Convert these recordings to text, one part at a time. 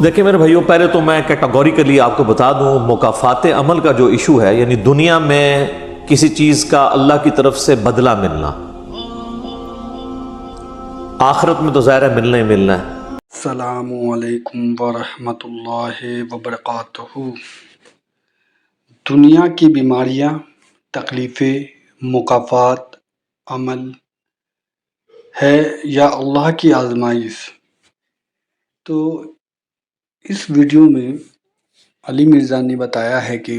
دیکھیں میرے بھائیوں، پہلے تو میں کیٹاگوریکلی آپ کو بتا دوں، مکافات عمل کا جو ایشو ہے، یعنی دنیا میں کسی چیز کا اللہ کی طرف سے بدلہ ملنا، آخرت میں تو ظاہر ہے ملنا ہی ملنا ہے۔ السلام علیکم ورحمۃ اللہ وبرکاتہ۔ دنیا کی بیماریاں، تکلیفیں، مکافات عمل ہے یا اللہ کی آزمائش؟ تو اس ویڈیو میں علی مرزا نے بتایا ہے کہ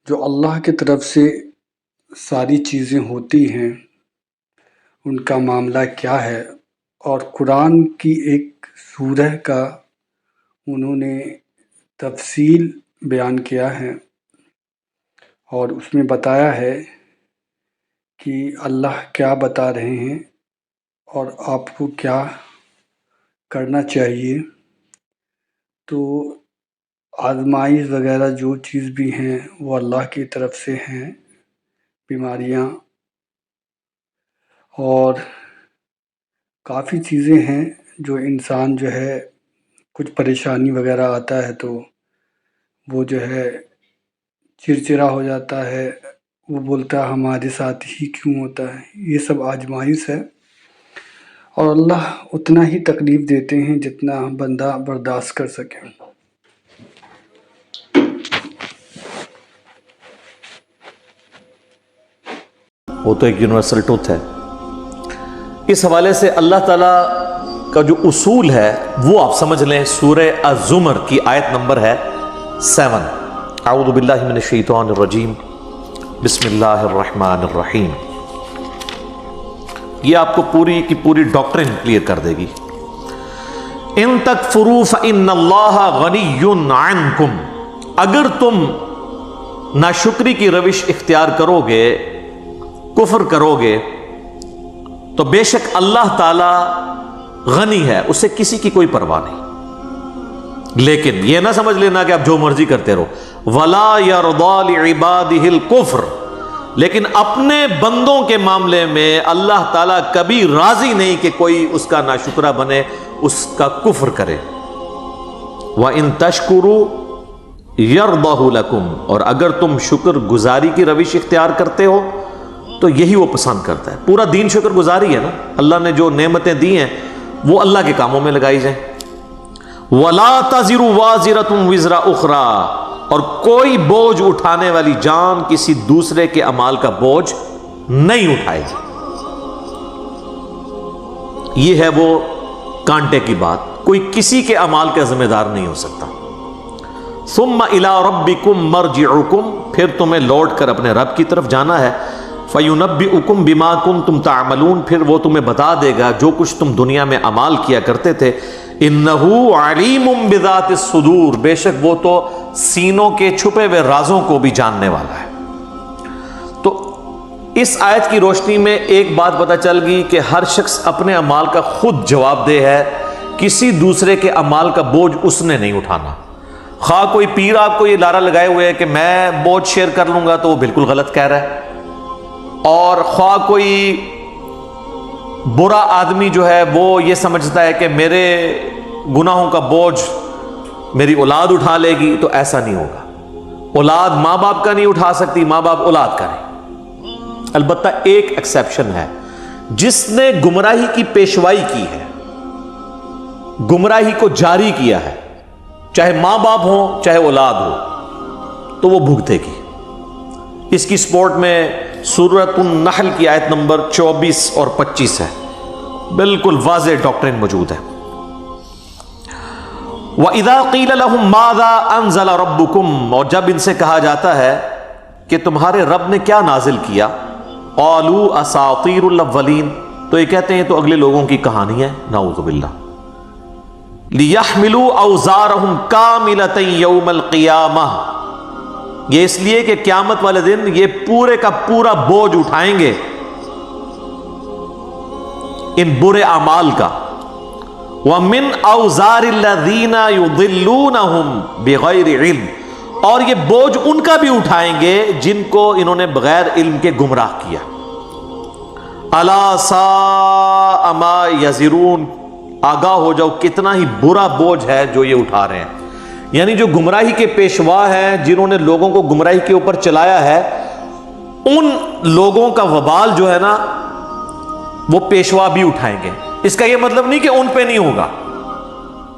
جو اللہ کی طرف سے ساری چیزیں ہوتی ہیں ان کا معاملہ کیا ہے، اور قرآن کی ایک سورہ کا انہوں نے تفصیل بیان کیا ہے، اور اس میں بتایا ہے کہ اللہ کیا بتا رہے ہیں اور آپ کو کیا کرنا چاہیے۔ تو آزمائش وغیرہ جو چیز بھی ہیں وہ اللہ کی طرف سے ہیں، بیماریاں اور کافی چیزیں ہیں جو انسان جو ہے کچھ پریشانی وغیرہ آتا ہے تو وہ جو ہے چڑچڑا ہو جاتا ہے، وہ بولتا ہے ہمارے ساتھ ہی کیوں ہوتا ہے۔ یہ سب آزمائش ہے، اور اللہ اتنا ہی تکلیف دیتے ہیں جتنا بندہ برداشت کر سکے۔ وہ تو ایک یونیورسل ٹروتھ ہے۔ اس حوالے سے اللہ تعالیٰ کا جو اصول ہے وہ آپ سمجھ لیں، سورہ الزمر کی آیت نمبر ہے 7۔ اعوذ باللہ من الشیطان الرجیم، بسم اللہ الرحمن الرحیم۔ یہ آپ کو پوری کی پوری ڈاکٹرن کلیئر کر دے گی۔ ان تکفروا فإن اللہ غنی عنکم، اگر تم ناشکری کی روش اختیار کرو گے، کفر کرو گے، تو بے شک اللہ تعالی غنی ہے، اسے کسی کی کوئی پرواہ نہیں۔ لیکن یہ نہ سمجھ لینا کہ آپ جو مرضی کرتے رہو۔ وَلَا يَرْضَى لِعِبَادِهِ الْكُفْرَ، لیکن اپنے بندوں کے معاملے میں اللہ تعالیٰ کبھی راضی نہیں کہ کوئی اس کا ناشکرہ بنے، اس کا کفر کرے۔ وَإِن تَشْكُرُوا يَرْضَهُ لَكُمْ، اور اگر تم شکر گزاری کی روش اختیار کرتے ہو تو یہی وہ پسند کرتا ہے۔ پورا دین شکر گزاری ہے نا، اللہ نے جو نعمتیں دی ہیں وہ اللہ کے کاموں میں لگائی جائیں۔ وَلَا تَزِرُ وَازِرَةٌ وِزْرَ أُخْرَىٰ، اور کوئی بوجھ اٹھانے والی جان کسی دوسرے کے اعمال کا بوجھ نہیں اٹھائے گی۔ یہ ہے وہ کانٹے کی بات، کوئی کسی کے اعمال کا ذمہ دار نہیں ہو سکتا۔ ثُمَّ إِلَىٰ رَبِّكُمْ مَرْجِعُكُمْ، پھر تمہیں لوٹ کر اپنے رب کی طرف جانا ہے۔ فَيُنَبِّئُكُمْ بِمَا كُنتُمْ تَعْمَلُونَ، پھر وہ تمہیں بتا دے گا جو کچھ تم دنیا میں اعمال کیا کرتے تھے۔ إِنَّهُ عَلِيمٌ بِذَاتِ الصُّدُورِ، بے شک وہ تو سینوں کے چھپے ہوئے رازوں کو بھی جاننے والا ہے۔ تو اس آیت کی روشنی میں ایک بات پتہ چل گئی کہ ہر شخص اپنے اعمال کا خود جواب دہ ہے، کسی دوسرے کے اعمال کا بوجھ اس نے نہیں اٹھانا۔ خواہ کوئی پیر آپ کو یہ نعرہ لگائے ہوئے ہے کہ میں بوجھ شیئر کر لوں گا، تو وہ بالکل غلط کہہ رہا ہے، اور خواہ کوئی برا آدمی جو ہے وہ یہ سمجھتا ہے کہ میرے گناہوں کا بوجھ میری اولاد اٹھا لے گی، تو ایسا نہیں ہوگا۔ اولاد ماں باپ کا نہیں اٹھا سکتی، ماں باپ اولاد کا نہیں۔ البتہ ایک ایکسیپشن ہے، جس نے گمراہی کی پیشوائی کی ہے، گمراہی کو جاری کیا ہے، چاہے ماں باپ ہو چاہے اولاد ہو، تو وہ بھگتے گی۔ اس کی سپورٹ میں سورۃ النحل کی آیت نمبر 24 اور 25 ہے، بالکل واضح ڈاکٹرن موجود ہے۔ وَإِذَا قِيلَ لَهُم مَاذَا أَنزَلَ رَبُّكُمْ، اور جب ان سے کہا جاتا ہے کہ تمہارے رب نے کیا نازل کیا، قَالُوا أَسَاطِيرُ الْأَوَّلِينَ، تو یہ کہتے ہیں تو اگلے لوگوں کی کہانی ہے، نعوذ باللہ۔ لِيَحْمِلُوا أَوْزَارَهُمْ كَامِلَةً يَوْمَ الْقِيَامَةِ، یہ اس لیے کہ قیامت والے دن یہ پورے کا پورا بوجھ اٹھائیں گے ان برے اعمال کا۔ وَمِنْ أَوْزَارِ الَّذِينَ يُضِلُّونَهُمْ بِغَيْرِ عِلْمٍ، اور یہ بوجھ ان کا بھی اٹھائیں گے جن کو انہوں نے بغیر علم کے گمراہ کیا۔ أَلَا سَاءَ مَا يَزِرُونَ، آگاہ ہو جاؤ کتنا ہی برا بوجھ ہے جو یہ اٹھا رہے ہیں. یعنی جو گمراہی کے پیشوا ہیں، جنہوں نے لوگوں کو گمراہی کے اوپر چلایا ہے، ان لوگوں کا وبال جو ہے نا وہ پیشوا بھی اٹھائیں گے. اس کا یہ مطلب نہیں کہ ان پہ نہیں ہوگا،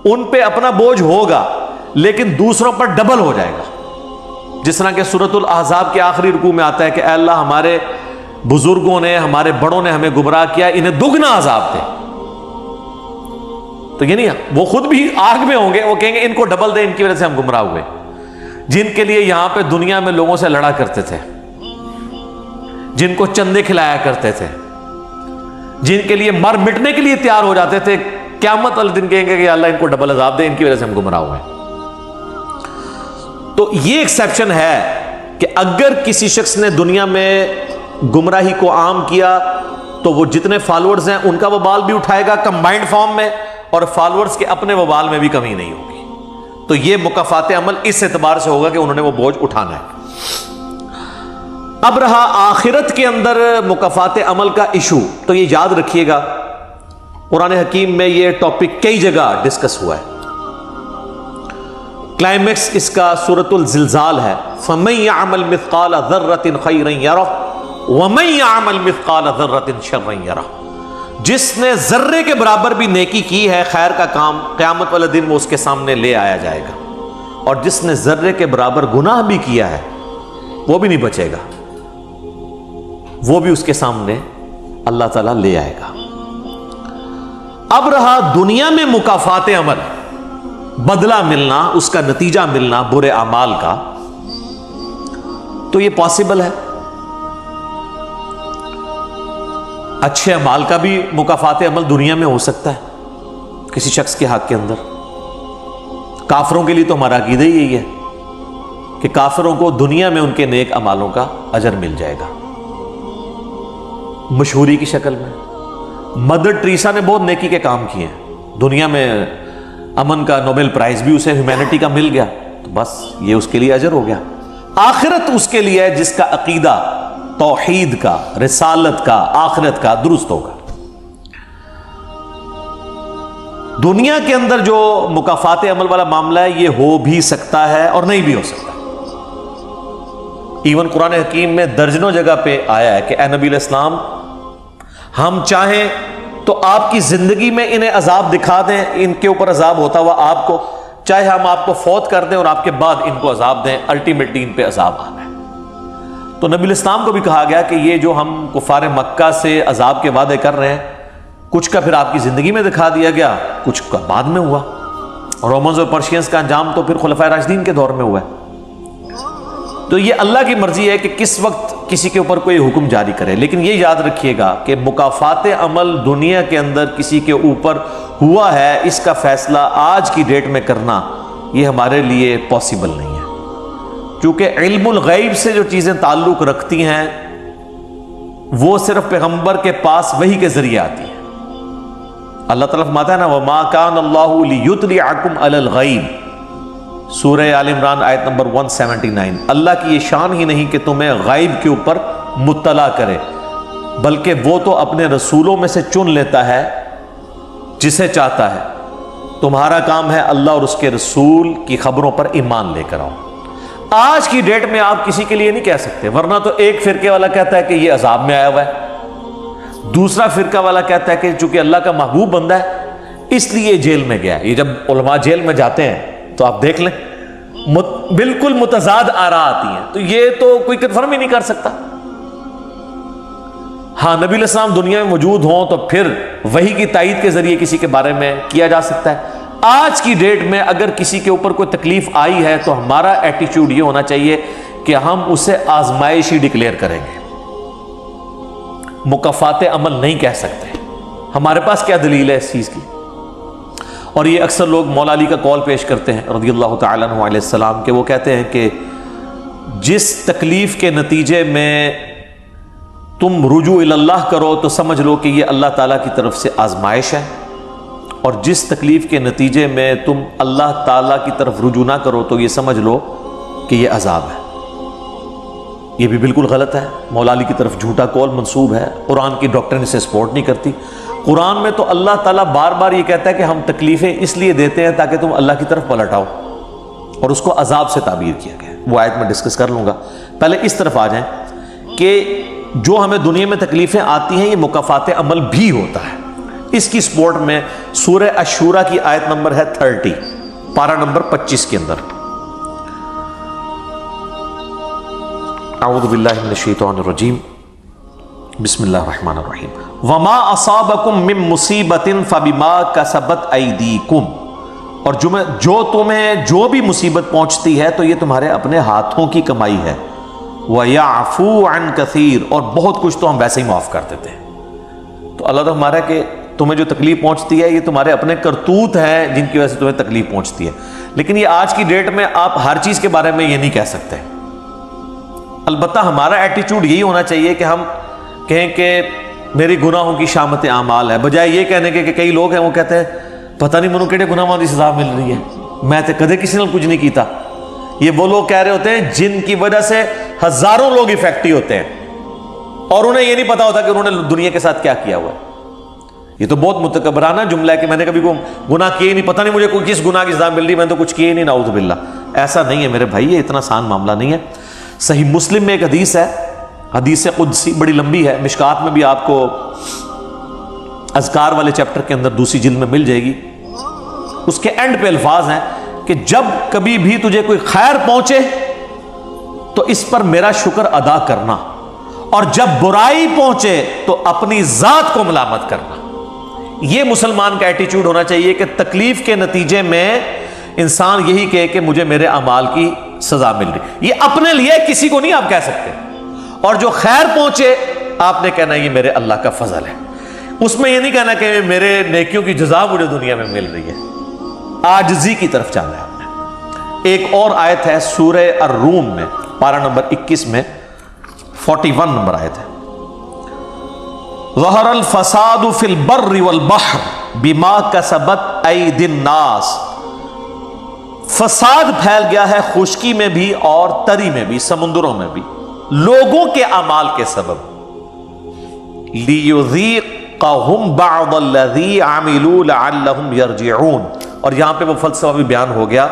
ان پہ اپنا بوجھ ہوگا لیکن دوسروں پر ڈبل ہو جائے گا. جس طرح کہ سورۃ الاحزاب کے آخری رکوع میں آتا ہے کہ اے اللہ ہمارے بزرگوں نے، ہمارے بڑوں نے ہمیں گمراہ کیا، انہیں دگنا عذاب دے. تو یہ نہیں، وہ خود بھی آگ میں ہوں گے، وہ کہیں گے ان کو ڈبل دے، ان کی وجہ سے ہم گمراہ ہوئے. جن کے لیے یہاں پہ دنیا میں لوگوں سے لڑا کرتے تھے، جن کو چندے کھلایا کرتے تھے، جن کے لیے مر مٹنے کے لیے تیار ہو جاتے تھے، قیامت والے دن کہیں گے کہ اللہ ان کو ڈبل عذاب دے، ان کی وجہ سے ہم گمراہ ہوئے. تو یہ ایکسیپشن ہے کہ اگر کسی شخص نے دنیا میں گمراہی کو عام کیا تو وہ جتنے فالوورز ہیں ان کا وبال بھی اٹھائے گا کمبائنڈ فارم میں، اور فالوورز کے اپنے وبال میں بھی کمی نہیں ہوگی. تو یہ مکافات عمل اس اعتبار سے ہوگا کہ انہوں نے وہ بوجھ اٹھانا ہے. اب رہا آخرت کے اندر مکافات عمل کا ایشو، تو یہ یاد رکھیے گا قرآن حکیم میں یہ ٹاپک کئی جگہ ڈسکس ہوا ہے. کلائمیکس اس کا سورۃ الزلزال ہے، فَمَن يَعْمَلْ مِثْقَالَ ذَرَّةٍ خَيْرًا يَرَهُ وَمَن يَعْمَلْ مِثْقَالَ ذَرَّةٍ شَرًّا يَرَهُ. جس نے ذرے کے برابر بھی نیکی کی ہے، خیر کا کام، قیامت والے دن وہ اس کے سامنے لے آیا جائے گا. اور جس نے ذرے کے برابر گناہ بھی کیا ہے وہ بھی نہیں بچے گا، وہ بھی اس کے سامنے اللہ تعالیٰ لے آئے گا. اب رہا دنیا میں مکافات عمل، بدلہ ملنا، اس کا نتیجہ ملنا برے اعمال کا، تو یہ پاسبل ہے. اچھے اعمال کا بھی مکافات عمل دنیا میں ہو سکتا ہے کسی شخص کے حق کے اندر. کافروں کے لیے تو ہمارا عقیدہ ہی یہی ہے کہ کافروں کو دنیا میں ان کے نیک اعمالوں کا اجر مل جائے گا مشہوری کی شکل میں. مدر ٹریسا نے بہت نیکی کے کام کیے ہیں، دنیا میں امن کا نوبل پرائز بھی اسے ہیومینٹی کا مل گیا، تو بس یہ اس کے لیے اجر ہو گیا. آخرت اس کے لیے ہے جس کا عقیدہ توحید کا، رسالت کا، آخرت کا درست ہوگا. دنیا کے اندر جو مکافات عمل والا معاملہ ہے یہ ہو بھی سکتا ہے اور نہیں بھی ہو سکتا. ایون قرآن حکیم میں درجنوں جگہ پہ آیا ہے کہ اے نبی علیہ السلام، ہم چاہیں تو آپ کی زندگی میں انہیں عذاب دکھا دیں، ان کے اوپر عذاب ہوتا ہوا آپ کو، چاہے ہم آپ کو فوت کر دیں اور آپ کے بعد ان کو عذاب دیں، الٹیمیٹلی ان پہ عذاب آنا ہے. تو نبی الاسلام کو بھی کہا گیا کہ یہ جو ہم کفار مکہ سے عذاب کے وعدے کر رہے ہیں، کچھ کا پھر آپ کی زندگی میں دکھا دیا گیا، کچھ کا بعد میں ہوا. رومنز اور پرشینز کا انجام تو پھر خلفائے راشدین کے دور میں ہوا ہے. تو یہ اللہ کی مرضی ہے کہ کس وقت کسی کے اوپر کوئی حکم جاری کرے. لیکن یہ یاد رکھیے گا کہ مکافات عمل دنیا کے اندر کسی کے اوپر ہوا ہے، اس کا فیصلہ آج کی ڈیٹ میں کرنا یہ ہمارے لیے پاسبل نہیں ہے، کیونکہ علم الغیب سے جو چیزیں تعلق رکھتی ہیں وہ صرف پیغمبر کے پاس وحی کے ذریعے آتی ہیں. اللہ تعالیٰ فرماتا ہے نا وَمَا كَانَ اللَّهُ لِيُطْلِعَكُمْ عَلَى الْغَيْبِ، سورہ آل عمران آیت نمبر 179. اللہ کی یہ شان ہی نہیں کہ تمہیں غیب کے اوپر مطلع کرے، بلکہ وہ تو اپنے رسولوں میں سے چن لیتا ہے جسے چاہتا ہے. تمہارا کام ہے اللہ اور اس کے رسول کی خبروں پر ایمان لے کر آؤ. آج کی ڈیٹ میں آپ کسی کے لیے نہیں کہہ سکتے، ورنہ تو ایک فرقے والا کہتا ہے کہ یہ عذاب میں آیا ہوا ہے، دوسرا فرقہ والا کہتا ہے کہ چونکہ اللہ کا محبوب بندہ ہے اس لیے جیل میں گیا. یہ جب علماء جیل میں جاتے ہیں تو آپ دیکھ لیں بالکل متضاد آراء آتی ہیں، تو یہ تو کوئی کنفرم ہی نہیں کر سکتا. ہاں نبی علیہ السلام دنیا میں موجود ہوں تو پھر وحی کی تائید کے ذریعے کسی کے بارے میں کیا جا سکتا ہے. آج کی ڈیٹ میں اگر کسی کے اوپر کوئی تکلیف آئی ہے تو ہمارا ایٹیچیوڈ یہ ہونا چاہیے کہ ہم اسے آزمائشی ڈکلیئر کریں گے، مکافات عمل نہیں کہہ سکتے. ہمارے پاس کیا دلیل ہے اس چیز کی؟ اور یہ اکثر لوگ مولا علی کا قول پیش کرتے ہیں رضی اللہ تعالیٰ عنہ علیہ السلام کہ وہ کہتے ہیں کہ جس تکلیف کے نتیجے میں تم رجوع اللہ کرو تو سمجھ لو کہ یہ اللہ تعالیٰ کی طرف سے آزمائش ہے، اور جس تکلیف کے نتیجے میں تم اللہ تعالیٰ کی طرف رجوع نہ کرو تو یہ سمجھ لو کہ یہ عذاب ہے. یہ بھی بالکل غلط ہے، مولا علی کی طرف جھوٹا قول منسوب ہے، قرآن کی ڈاکٹرن اسے سپورٹ نہیں کرتی. قرآن میں تو اللہ تعالیٰ بار بار یہ کہتا ہے کہ ہم تکلیفیں اس لیے دیتے ہیں تاکہ تم اللہ کی طرف پلٹ آؤ، اور اس کو عذاب سے تعبیر کیا گیا ہے۔ وہ آیت میں ڈسکس کر لوں گا، پہلے اس طرف آ جائیں کہ جو ہمیں دنیا میں تکلیفیں آتی ہیں یہ مکافات عمل بھی ہوتا ہے۔ اس کی سپورٹ میں سورہ الشورى کی آیت نمبر ہے 30، پارہ نمبر 25 کے اندر، اعوذ باللہ من الشیطان الرجیم، بسم اللہ الرحمن الرحیم، وما اصابکم من مصیبت فبما کسبت ایدیکم، اور جو تمہیں جو بھی مصیبت پہنچتی ہے تو یہ تمہارے اپنے ہاتھوں کی کمائی ہے، وَيَعْفُو عَنْ كَثِيرٍ، اور بہت کچھ تو ہم ویسے ہی معاف کر دیتے ہیں۔ تو اللہ تو ہمارا کہ تمہیں جو تکلیف پہنچتی ہے یہ تمہارے اپنے کرتوت ہیں جن کی وجہ سے تمہیں تکلیف پہنچتی ہے، لیکن یہ آج کی ڈیٹ میں آپ ہر چیز کے بارے میں یہ نہیں کہہ سکتے۔ البتہ ہمارا ایٹیچیوڈ یہی ہونا چاہیے کہ ہم کہیں کہ میری گناہوں کی شامت اعمال ہے، بجائے یہ کہنے کے کہ کئی لوگ ہیں وہ کہتے ہیں پتہ نہیں منو کیڑے گناہوں کی سزا مل رہی ہے، میں تے کدے کسی نے کچھ نہیں کیتا۔ یہ وہ لوگ کہہ رہے ہوتے ہیں جن کی وجہ سے ہزاروں لوگ افیکٹ ہوتے ہیں اور انہیں یہ نہیں پتا ہوتا کہ انہوں نے دنیا کے ساتھ کیا کیا ہوا ہے۔ یہ تو بہت متکبرانہ جملہ ہے کہ میں نے کبھی کوئی گناہ کیے نہیں، پتہ نہیں مجھے کوئی کس گناہ کی سزا مل رہی، میں تو کچھ کیے نہیں، نعوذ باللہ۔ ایسا نہیں ہے میرے بھائی، یہ اتنا آسان معاملہ نہیں ہے۔ صحیح مسلم میں ایک حدیث ہے، حدیث قدسی، بڑی لمبی ہے، مشکات میں بھی آپ کو اذکار والے چیپٹر کے اندر دوسری جلد میں مل جائے گی۔ اس کے اینڈ پہ الفاظ ہیں کہ جب کبھی بھی تجھے کوئی خیر پہنچے تو اس پر میرا شکر ادا کرنا، اور جب برائی پہنچے تو اپنی ذات کو ملامت کرنا۔ یہ مسلمان کا ایٹیچیوڈ ہونا چاہیے کہ تکلیف کے نتیجے میں انسان یہی کہے کہ مجھے میرے اعمال کی سزا مل رہی، یہ اپنے لیے، کسی کو نہیں آپ کہہ سکتے۔ اور جو خیر پہنچے آپ نے کہنا یہ میرے اللہ کا فضل ہے، اس میں یہ نہیں کہنا کہ میرے نیکیوں کی جزا مجھے دنیا میں مل رہی ہے، عاجزی کی طرف جانا ہے ہم نے۔ ایک اور آیت ہے سورہ الروم میں، پارہ نمبر 21 میں 41 نمبر آیت ہے، ظہر الفساد فی البر والبحر بما کسبت ایدی الناس، فساد پھیل گیا ہے خشکی میں بھی اور تری میں بھی، سمندروں میں بھی، لوگوں کے اعمال کے سبب، لیذیقہم بعض الذی عملوا لعلہم یرجعون، اور یہاں پہ وہ فلسفہ بھی بیان ہو گیا،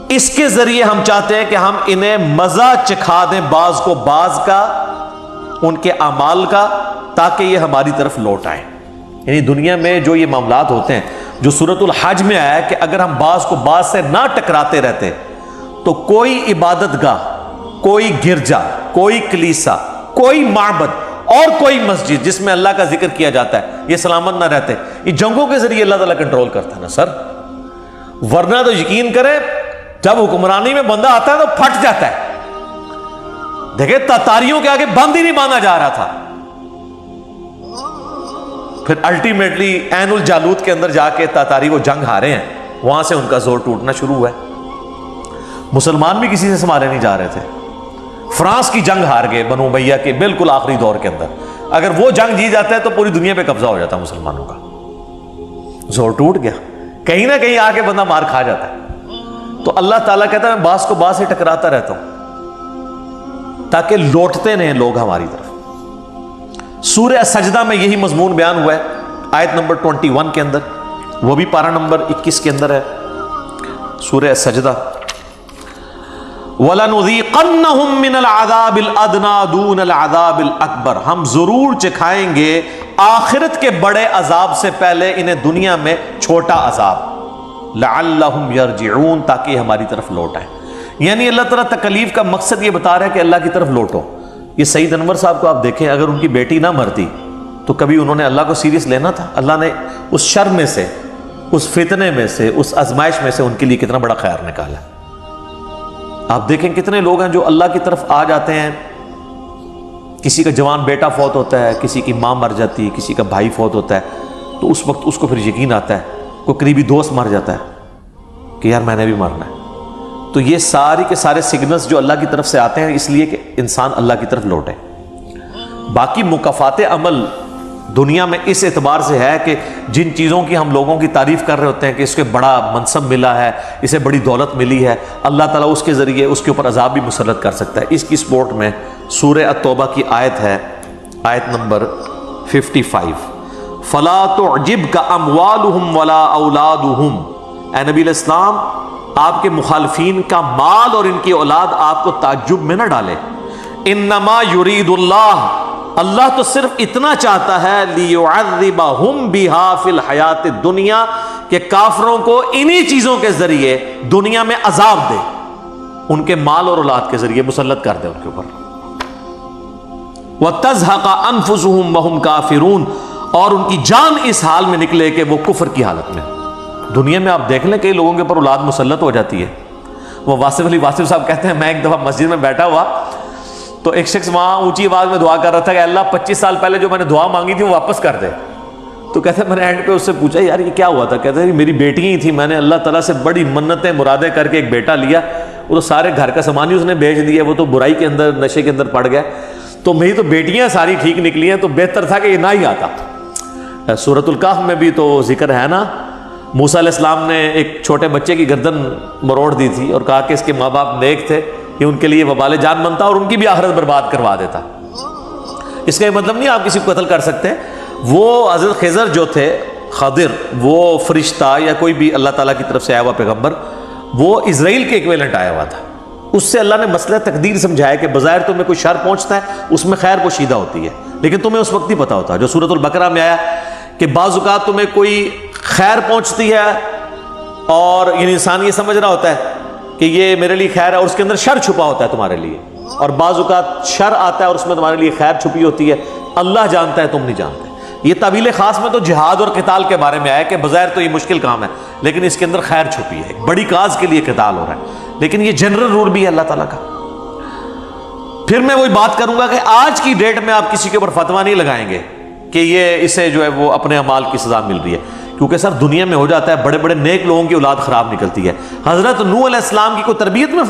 اس کے ذریعے ہم چاہتے ہیں کہ ہم انہیں مزہ چکھا دیں بعض کو بعض کا، ان کے اعمال کا، تاکہ یہ ہماری طرف لوٹ آئیں۔ یعنی دنیا میں جو یہ معاملات ہوتے ہیں، جو سورۃ الحج میں آیا ہے کہ اگر ہم بعض کو بعض سے نہ ٹکراتے رہتے تو کوئی عبادت گاہ، کوئی گرجا، کوئی کلیسا، کوئی معبد اور کوئی مسجد جس میں اللہ کا ذکر کیا جاتا ہے یہ سلامت نہ رہتے۔ یہ جنگوں کے ذریعے اللہ تعالیٰ کنٹرول کرتا ہے نا سر، ورنہ تو یقین کریں جب حکمرانی میں بندہ آتا ہے تو پھٹ جاتا ہے۔ دیکھیں تاتاریوں کے آگے بند ہی نہیں باندھا جا رہا تھا، پھر الٹیمیٹلی عین الجالوت کے اندر جا کے تاتاری وہ جنگ ہارے ہیں، وہاں سے ان کا زور ٹوٹنا شروع ہوا ہے۔ مسلمان بھی کسی سے سنبھالے نہیں جا رہے تھے، فرانس کی جنگ ہار گئے بنو امیہ کے بالکل آخری دور کے اندر، اگر وہ جنگ جیت جاتا ہے تو پوری دنیا پہ قبضہ ہو جاتا ہے مسلمانوں کا، زور ٹوٹ گیا، کہیں نہ کہیں آ کے بندہ مار کھا جاتا ہے۔ تو اللہ تعالیٰ کہتا ہے میں بعض کو بعض سے ٹکراتا رہتا ہوں تاکہ لوٹتے رہیں لوگ ہماری طرف۔ سورہ سجدہ میں یہی مضمون بیان ہوا ہے، آیت نمبر 21 کے اندر، وہ بھی پارہ نمبر 21 کے اندر ہے، سورہ سجدہ، وَلَنُذِيقَنَّهُم مِّنَ الْعَذَابِ الْأَدْنَىٰ دُونَ الْعَذَابِ الْأَكْبَرِ، ہم ضرور چکھائیں گے آخرت کے بڑے عذاب سے پہلے انہیں دنیا میں چھوٹا عذاب، لَعَلَّهُمْ يَرْجِعُونَ، تاکہ یہ ہماری طرف لوٹ آئیں۔ یعنی اللہ تعالیٰ تکلیف کا مقصد یہ بتا رہا ہے کہ اللہ کی طرف لوٹو۔ یہ سعید انور صاحب کو آپ دیکھیں، اگر ان کی بیٹی نہ مرتی تو کبھی انہوں نے اللہ کو سیریس لینا تھا؟ اللہ نے اس شر میں سے، اس فتنے میں سے، اس آزمائش میں سے ان کے لیے کتنا بڑا خیر نکالا۔ آپ دیکھیں کتنے لوگ ہیں جو اللہ کی طرف آ جاتے ہیں، کسی کا جوان بیٹا فوت ہوتا ہے، کسی کی ماں مر جاتی ہے، کسی کا بھائی فوت ہوتا ہے، تو اس وقت اس کو پھر یقین آتا ہے، کوئی قریبی دوست مر جاتا ہے کہ یار میں نے بھی مرنا ہے۔ تو یہ ساری کے سارے سگنلز جو اللہ کی طرف سے آتے ہیں اس لیے کہ انسان اللہ کی طرف لوٹے۔ باقی مکافات عمل دنیا میں اس اعتبار سے ہے کہ جن چیزوں کی ہم لوگوں کی تعریف کر رہے ہوتے ہیں کہ اس کے بڑا منصب ملا ہے، اسے بڑی دولت ملی ہے، اللہ تعالیٰ اس کے ذریعے اس کے اوپر عذاب بھی مسلط کر سکتا ہے۔ اس کی سپورٹ میں سورہ التوبہ کی آیت ہے، آیت نمبر 55، فلا تعجبک اموالہم ولا اولادہم، اے نبی علیہ السلام آپ کے مخالفین کا مال اور ان کی اولاد آپ کو تعجب میں نہ ڈالے. انما یرید اللہ، اللہ تو صرف اتنا چاہتا ہے لیعذبہم بہا فی الحیات الدنیا، کہ کافروں کو انہی چیزوں کے ذریعے دنیا میں عذاب دے، ان کے مال اور اولاد کے ذریعے مسلط کر دے ان کے اوپر. وَتَزْهَقَ أَنفُسُهُمْ وَهُمْ كَافِرُونَ، اور ان کی جان اس حال میں نکلے کہ وہ کفر کی حالت میں. دنیا میں آپ دیکھ لیں کئی لوگوں کے اوپر اولاد مسلط ہو جاتی ہے. وہ واصف علی واصف صاحب کہتے ہیں میں ایک دفعہ مسجد میں بیٹھا ہوا تو ایک شخص وہاں اونچی آواز میں دعا کر رہا تھا کہ اللہ 25 سال پہلے جو میں نے دعا مانگی تھی وہ واپس کر دے. تو کہتے ہیں میں نے اینڈ پہ اس سے پوچھا یار یہ کیا ہوا تھا؟ کہتے ہیں میری بیٹی ہی تھی، میں نے اللہ تعالیٰ سے بڑی منتیں مرادیں کر کے ایک بیٹا لیا، وہ تو سارے گھر کا سامان ہی اس نے بیچ دیا، وہ تو برائی کے اندر نشے کے اندر پڑ گیا، تو میری تو بیٹیاں ساری ٹھیک نکلی ہیں، تو بہتر تھا کہ یہ نہ ہی آتا. سورۃ الکہف میں بھی تو ذکر ہے نا، موسیٰ علیہ السلام نے ایک چھوٹے بچے کی گردن مروڑ دی تھی اور کہا کہ اس کے ماں باپ نیک تھے، یہ ان کے لیے وبال جان بنتا اور ان کی بھی آخرت برباد کروا دیتا. اس کا یہ مطلب نہیں آپ کسی کو قتل کر سکتے. وہ حضرت خضر جو تھے، خضر وہ فرشتہ یا کوئی بھی اللہ تعالیٰ کی طرف سے آیا ہوا پیغمبر، وہ اسرائیل کے ایکویلنٹ آیا ہوا تھا. اس سے اللہ نے مسئلہ تقدیر سمجھایا کہ بظاہر تمہیں کوئی شر پہنچتا ہے اس میں خیر پوشیدہ ہوتی ہے، لیکن تمہیں اس وقت ہی پتہ ہوتا ہے، جو سورۃ البقرہ میں آیا کہ بعض اوقات تمہیں کوئی خیر پہنچتی ہے اور یعنی انسان یہ سمجھ رہا ہوتا ہے کہ یہ میرے لیے خیر ہے اور اس کے اندر شر چھپا ہوتا ہے تمہارے لیے، اور بعض اوقات شر آتا ہے اور اس میں تمہارے لیے خیر چھپی ہوتی ہے. اللہ جانتا ہے تم نہیں جانتے. یہ تعویل خاص میں تو جہاد اور قتال کے بارے میں آیا کہ بظاہر تو یہ مشکل کام ہے لیکن اس کے اندر خیر چھپی ہے، ایک بڑی کاز کے لیے قتال ہو رہا ہے، لیکن یہ جنرل رول بھی ہے اللہ تعالیٰ کا. پھر میں وہی بات کروں گا کہ آج کی ڈیٹ میں آپ کسی کے اوپر فتویٰ نہیں لگائیں گے کہ یہ اسے جو ہے وہ اپنے اعمال کی سزا مل رہی ہے، کیونکہ سر دنیا میں ہو جاتا ہے بڑے بڑے نیک لوگوں کی اولاد خراب نکلتی ہے. حضرت نوح علیہ السلام کی کوئی تربیت میں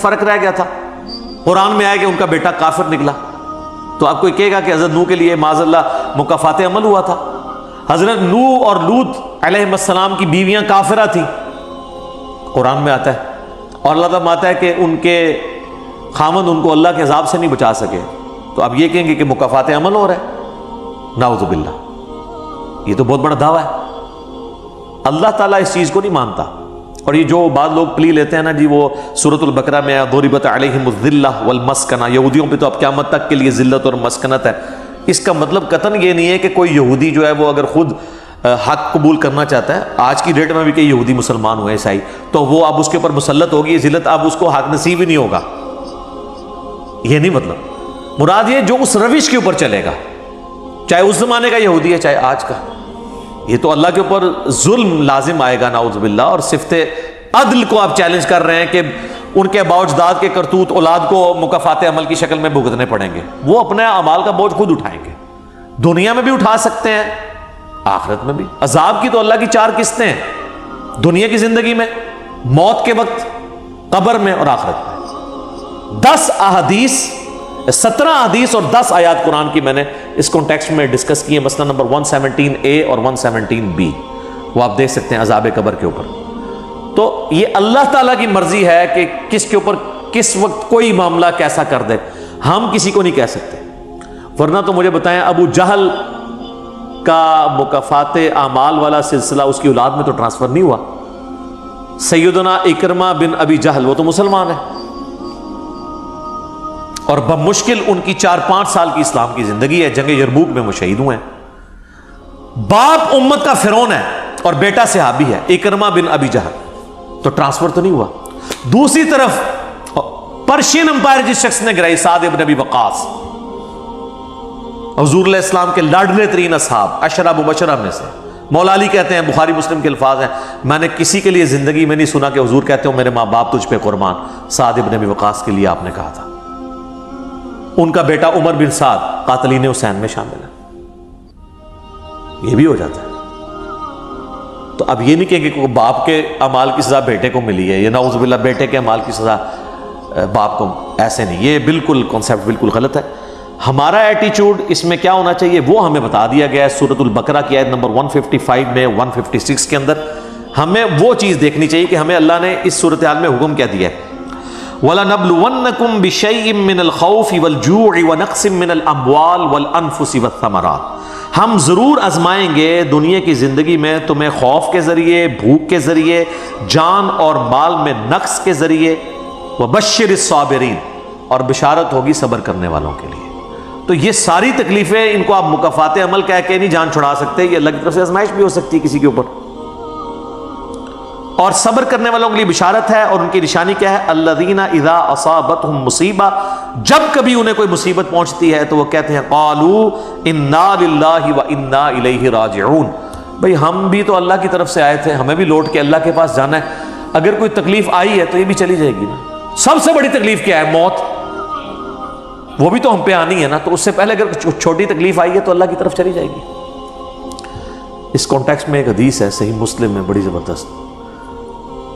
فرق رہ گیا تھا؟ قرآن میں آیا کہ ان کا بیٹا کافر نکلا، تو آپ کوئی کہے گا کہ حضرت نوح کے لیے معاذ اللہ مکافات عمل ہوا تھا؟ حضرت نوح اور لوط علیہ السلام کی بیویاں کافرہ تھیں، قرآن میں آتا ہے، اور اللہ تعالیٰ آتا ہے کہ ان کے خامند ان کو اللہ کے عذاب سے نہیں بچا سکے. تو آپ یہ کہیں گے کہ مکافات عمل ہو رہا ہے؟ نعوذ باللہ، یہ تو بہت بڑا دعویٰ ہے. اللہ تعالیٰ اس چیز کو نہیں مانتا. اور یہ جو بعض لوگ پلی لیتے ہیں نا جی، وہ سورۃ البقرہ میں ضربت علیہم الذلہ والمسکنہ، یہودیوں پہ تو اب قیامت تک کے لیے ذلت اور مسکنت ہے. اس کا مطلب قطعاً یہ نہیں ہے کہ کوئی یہودی جو ہے وہ اگر خود حق قبول کرنا چاہتا ہے، آج کی ڈیٹ میں بھی کئی یہودی مسلمان ہوئے عیسائی، تو وہ اب اس کے اوپر مسلط ہوگی، یہ ذلت اب اس کو حق نصیب ہی نہیں ہوگا. یہ نہیں مطلب، مراد یہ جو اس روش کے اوپر چلے گا، چاہے اس زمانے کا یہودی ہے چاہے آج کا، یہ تو اللہ کے اوپر ظلم لازم آئے گا نعوذ باللہ. اور صفت عدل کو آپ چیلنج کر رہے ہیں کہ ان کے باوجداد کے کرتوت اولاد کو مکافات عمل کی شکل میں بھگتنے پڑیں گے. وہ اپنے اعمال کا بوجھ خود اٹھائیں گے، دنیا میں بھی اٹھا سکتے ہیں، آخرت میں بھی. عذاب کی تو اللہ کی 4 قسطیں ہیں، دنیا کی زندگی میں، موت کے وقت، قبر میں اور آخرت میں. 10 احادیث، 17 حدیث اور 10 آیات قرآن کی میں نے اس کانٹیکسٹ میں ڈسکس کی ہے، مسئلہ نمبر 117A اور 117B، وہ آپ دیکھ سکتے ہیں عذاب قبر کے اوپر. تو یہ اللہ تعالیٰ کی مرضی ہے کہ کس کے اوپر کس وقت کوئی معاملہ کیسا کر دے، ہم کسی کو نہیں کہہ سکتے. ورنہ تو مجھے بتائیں ابو جہل کا مکافات اعمال والا سلسلہ اس کی اولاد میں تو ٹرانسفر نہیں ہوا. سیدنا اکرمہ بن ابی جہل وہ تو مسلمان ہے، اور بمشکل ان کی 4-5 سال کی اسلام کی زندگی ہے، جنگ یرموک میں وہ شہید ہوئے ہیں. باپ امت کا فرعون ہے اور بیٹا صحابی ہے اکرمہ بن ابی جہل، تو ٹرانسفر تو نہیں ہوا. دوسری طرف پرشین امپائر جس شخص نے گرائی، سعد ابن ابی وقاص، حضور علیہ السلام کے لاڈلے ترین اصحاب 10 مبشرہ میں سے. مولا علی کہتے ہیں، بخاری مسلم کے الفاظ ہیں، میں نے کسی کے لیے زندگی میں نہیں سنا کہ حضور کہتے ہو میرے ماں باپ تجھ پہ قربان. سعد ابن ابی وقاص کے لیے آپ نے کہا تھا. ان کا بیٹا عمر بن سعد قاتلین حسین میں شامل ہے. یہ بھی ہو جاتا ہے. تو اب یہ نہیں کہیں کہ باپ کے اعمال کی سزا بیٹے کو ملی ہے، یہ نعوذ باللہ بیٹے کے اعمال کی سزا باپ کو، ایسے نہیں. یہ بالکل کانسیپٹ بالکل غلط ہے. ہمارا ایٹیچیوڈ اس میں کیا ہونا چاہیے وہ ہمیں بتا دیا گیا ہے سورۃ البقرہ کی آیت نمبر 155 میں، 156 کے اندر. ہمیں وہ چیز دیکھنی چاہیے کہ ہمیں اللہ نے اس صورتحال میں حکم کیا دیا ہے. وَلَنَبْلُوَنَّكُمْ بِشَيْءٍ مِّنَ الْخَوْفِ وَالْجُوعِ وَنَقْصٍ مِّنَ الْأَمْوَالِ وَالْأَنفُسِ وَالثَّمَرَاتِ. ہم ضرور آزمائیں گے دنیا کی زندگی میں تمہیں خوف کے ذریعے، بھوک کے ذریعے، جان اور مال میں نقص کے ذریعے، وبشر الصابرین، اور بشارت ہوگی صبر کرنے والوں کے لیے۔ تو یہ ساری تکلیفیں، ان کو آپ مکافات عمل کہہ کے نہیں جان چھڑا سکتے، یہ اللہ کی طرف سے آزمائش بھی ہو سکتی ہے کسی کے اوپر۔ اور صبر کرنے والوں کے لیے بشارت ہے، اور ان کی نشانی کیا ہے؟ الذین اذا اصابتهم مصیبہ، جب کبھی انہیں کوئی مصیبت پہنچتی ہے تو وہ کہتے ہیں قالوا انا للہ وانا الیہ راجعون، بھئی ہم بھی تو اللہ کی طرف سے آئے تھے، ہمیں بھی لوٹ کے اللہ کے پاس جانا ہے، اگر کوئی تکلیف آئی ہے تو یہ بھی چلی جائے گی نا۔ سب سے بڑی تکلیف کیا ہے؟ موت، وہ بھی تو ہم پہ آنی ہے نا، تو اس سے پہلے اگر چھوٹی تکلیف آئی ہے تو اللہ کی طرف چلی جائے گی۔ اس کانٹیکسٹ میں ایک حدیث ہے صحیح مسلم میں بڑی زبردست،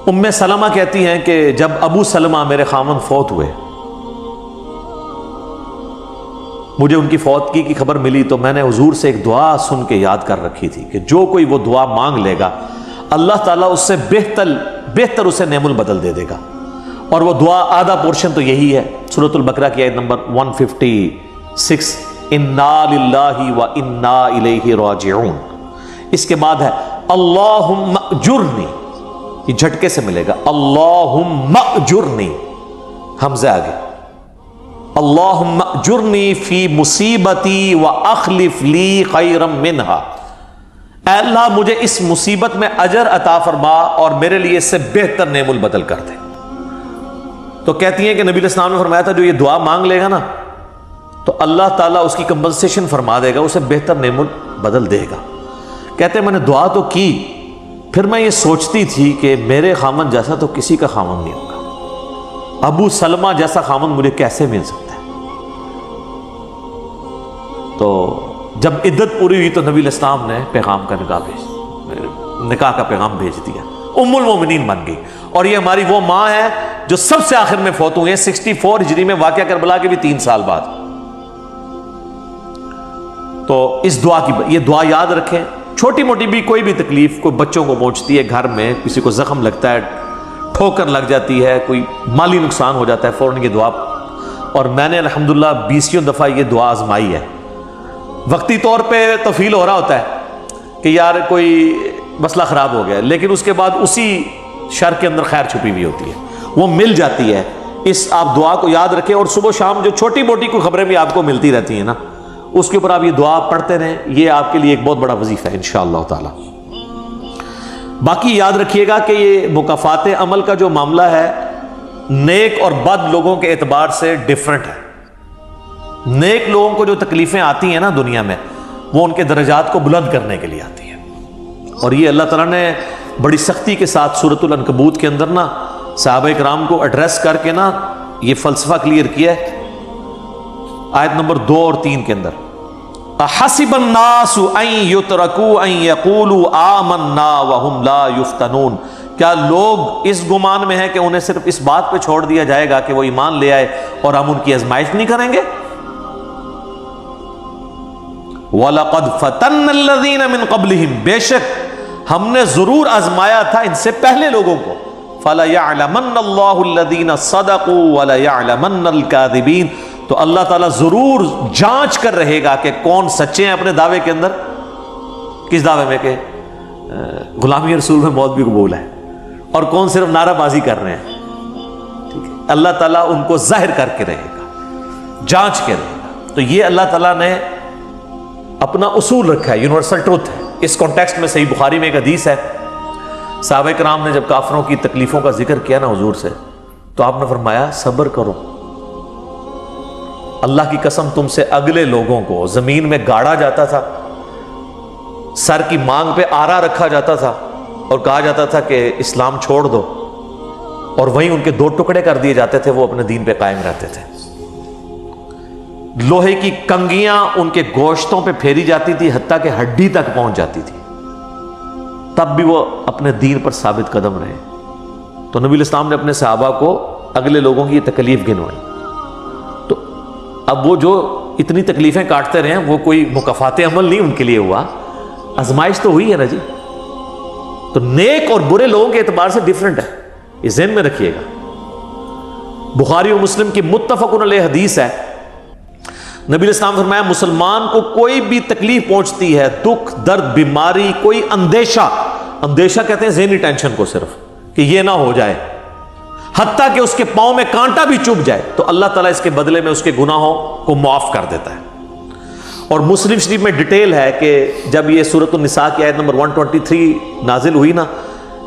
ام سلمہ کہتی ہیں کہ جب ابو سلمہ میرے خاوند فوت ہوئے، مجھے ان کی فوتگی کی خبر ملی تو میں نے حضور سے ایک دعا سن کے یاد کر رکھی تھی کہ جو کوئی وہ دعا مانگ لے گا اللہ تعالیٰ اس سے بہتر اسے نعم البدل دے دے گا، اور وہ دعا آدھا پورشن تو یہی ہے، سورۃ البقرہ کی آیت نمبر 156، انا للہ وانا الیہ راجعون۔ اس کے بعد ہے اللہم اجرنی، یہ جھٹکے سے ملے گا، اللہم اجرنی، حمزہ آگے، اللہم اجرنی فی مصیبتی واخلف لی خیرا منہا، اے اللہ مجھے اس مصیبت میں اجر عطا فرما اور میرے لیے اس سے بہتر نعم البدل کر دے۔ تو کہتی ہیں کہ نبی علیہ السلام نے فرمایا تھا جو یہ دعا مانگ لے گا نا تو اللہ تعالیٰ اس کی کمپنسیشن فرما دے گا، اسے بہتر نعم البدل دے گا۔ کہتے ہیں میں نے دعا تو کی، پھر میں یہ سوچتی تھی کہ میرے خامن جیسا تو کسی کا خامن نہیں ہوگا، ابو سلمہ جیسا خامن مجھے کیسے مل سکتا ہے؟ تو جب عدت پوری ہوئی تو نبی علیہ السلام نے پیغام کا نکاح کا پیغام بھیج دیا، ام المومنین بن گئی، اور یہ ہماری وہ ماں ہے جو سب سے آخر میں فوت ہوئی ہے 64 ہجری میں، واقعہ کربلا کے بھی 3 سال بعد۔ تو اس دعا کی یہ دعا یاد رکھیں، چھوٹی موٹی بھی کوئی بھی تکلیف کوئی بچوں کو پہنچتی ہے، گھر میں کسی کو زخم لگتا ہے، ٹھوکر لگ جاتی ہے، کوئی مالی نقصان ہو جاتا ہے، فوراً یہ دعا، اور میں نے الحمدللہ 20 دفعہ یہ دعا آزمائی ہے۔ وقتی طور پہ تو فیل ہو رہا ہوتا ہے کہ یار کوئی مسئلہ خراب ہو گیا، لیکن اس کے بعد اسی شر کے اندر خیر چھپی ہوئی ہوتی ہے، وہ مل جاتی ہے۔ اس آپ دعا کو یاد رکھیں، اور صبح شام جو چھوٹی موٹی کوئی خبریں بھی آپ کو ملتی رہتی ہیں نا، اس کے اوپر آپ یہ دعا پڑھتے رہیں، یہ آپ کے لیے ایک بہت بڑا وظیفہ ہے انشاءاللہ تعالی۔ باقی یاد رکھیے گا کہ یہ مکافات عمل کا جو معاملہ ہے نیک اور بد لوگوں کے اعتبار سے ڈیفرنٹ ہے۔ نیک لوگوں کو جو تکلیفیں آتی ہیں نا دنیا میں، وہ ان کے درجات کو بلند کرنے کے لیے آتی ہیں، اور یہ اللہ تعالیٰ نے بڑی سختی کے ساتھ سورۃ العنکبوت کے اندر نا صحابہ کرام کو ایڈریس کر کے نا یہ فلسفہ کلیئر کیا ہے، آیت نمبر 2 اور 3 کے اندر، احسب الناس ان یترکوا ان یقولوا آمنا وهم لا یفتنون، کیا لوگ اس گمان میں ہیں کہ انہیں صرف اس بات پہ چھوڑ دیا جائے گا کہ وہ ایمان لے آئے اور ہم ان کی آزمائش نہیں کریں گے؟ وَلَقَدْ فَتَنَّ الَّذِينَ مِن قَبْلِهِمْ، بے شک ہم نے ضرور آزمایا تھا ان سے پہلے لوگوں کو، فَلَيَعْلَمَنَّ اللَّهُ الَّذِينَ صَدَقُوا وَلَيَعْلَمَنَّ الْكَاذِبِينَ، تو اللہ تعالیٰ ضرور جانچ کر رہے گا کہ کون سچے ہیں اپنے دعوے کے اندر، کس دعوے میں کہ غلامی رسول میں موت بھی قبول ہے، اور کون صرف نعرہ بازی کر رہے ہیں۔ ٹھیک ہے، اللہ تعالیٰ ان کو ظاہر کر کے رہے گا، جانچ کے رہے گا۔ تو یہ اللہ تعالیٰ نے اپنا اصول رکھا ہے، یونیورسل ٹروتھ ہے۔ اس کانٹیکسٹ میں صحیح بخاری میں ایک حدیث ہے، صحابہ کرام نے جب کافروں کی تکلیفوں کا ذکر کیا نا حضور سے، تو آپ نے فرمایا صبر کرو، اللہ کی قسم تم سے اگلے لوگوں کو زمین میں گاڑا جاتا تھا، سر کی مانگ پہ آرا رکھا جاتا تھا اور کہا جاتا تھا کہ اسلام چھوڑ دو، اور وہیں ان کے 2 ٹکڑے کر دیے جاتے تھے، وہ اپنے دین پہ قائم رہتے تھے۔ لوہے کی کنگیاں ان کے گوشتوں پہ پھیری جاتی تھی، حتیٰ کہ ہڈی تک پہنچ جاتی تھی، تب بھی وہ اپنے دین پر ثابت قدم رہے۔ تو نبی علیہ السلام نے اپنے صحابہ کو اگلے لوگوں کی یہ تکلیف گنوائی۔ تو اب وہ جو اتنی تکلیفیں کاٹتے رہے ہیں، وہ کوئی مکافات عمل نہیں ان کے لیے ہوا، آزمائش تو ہوئی ہے نا جی۔ تو نیک اور برے لوگوں کے اعتبار سے ڈیفرنٹ ہے، یہ ذہن میں رکھیے گا۔ بخاری و مسلم کی متفق علیہ حدیث ہے، نبی علیہ السلام نے فرمایا مسلمان کو کوئی بھی تکلیف پہنچتی ہے، دکھ درد بیماری، کوئی اندیشہ کہتے ہیں ذہنی ٹینشن کو صرف، کہ یہ نہ ہو جائے، حتیٰ کہ اس کے پاؤں میں کانٹا بھی چبھ جائے، تو اللہ تعالیٰ اس کے بدلے میں اس کے گناہوں کو معاف کر دیتا ہے۔ اور مسلم شریف میں ڈیٹیل ہے کہ جب یہ سورۃ النساء کی آیت نمبر 123 نازل ہوئی نا،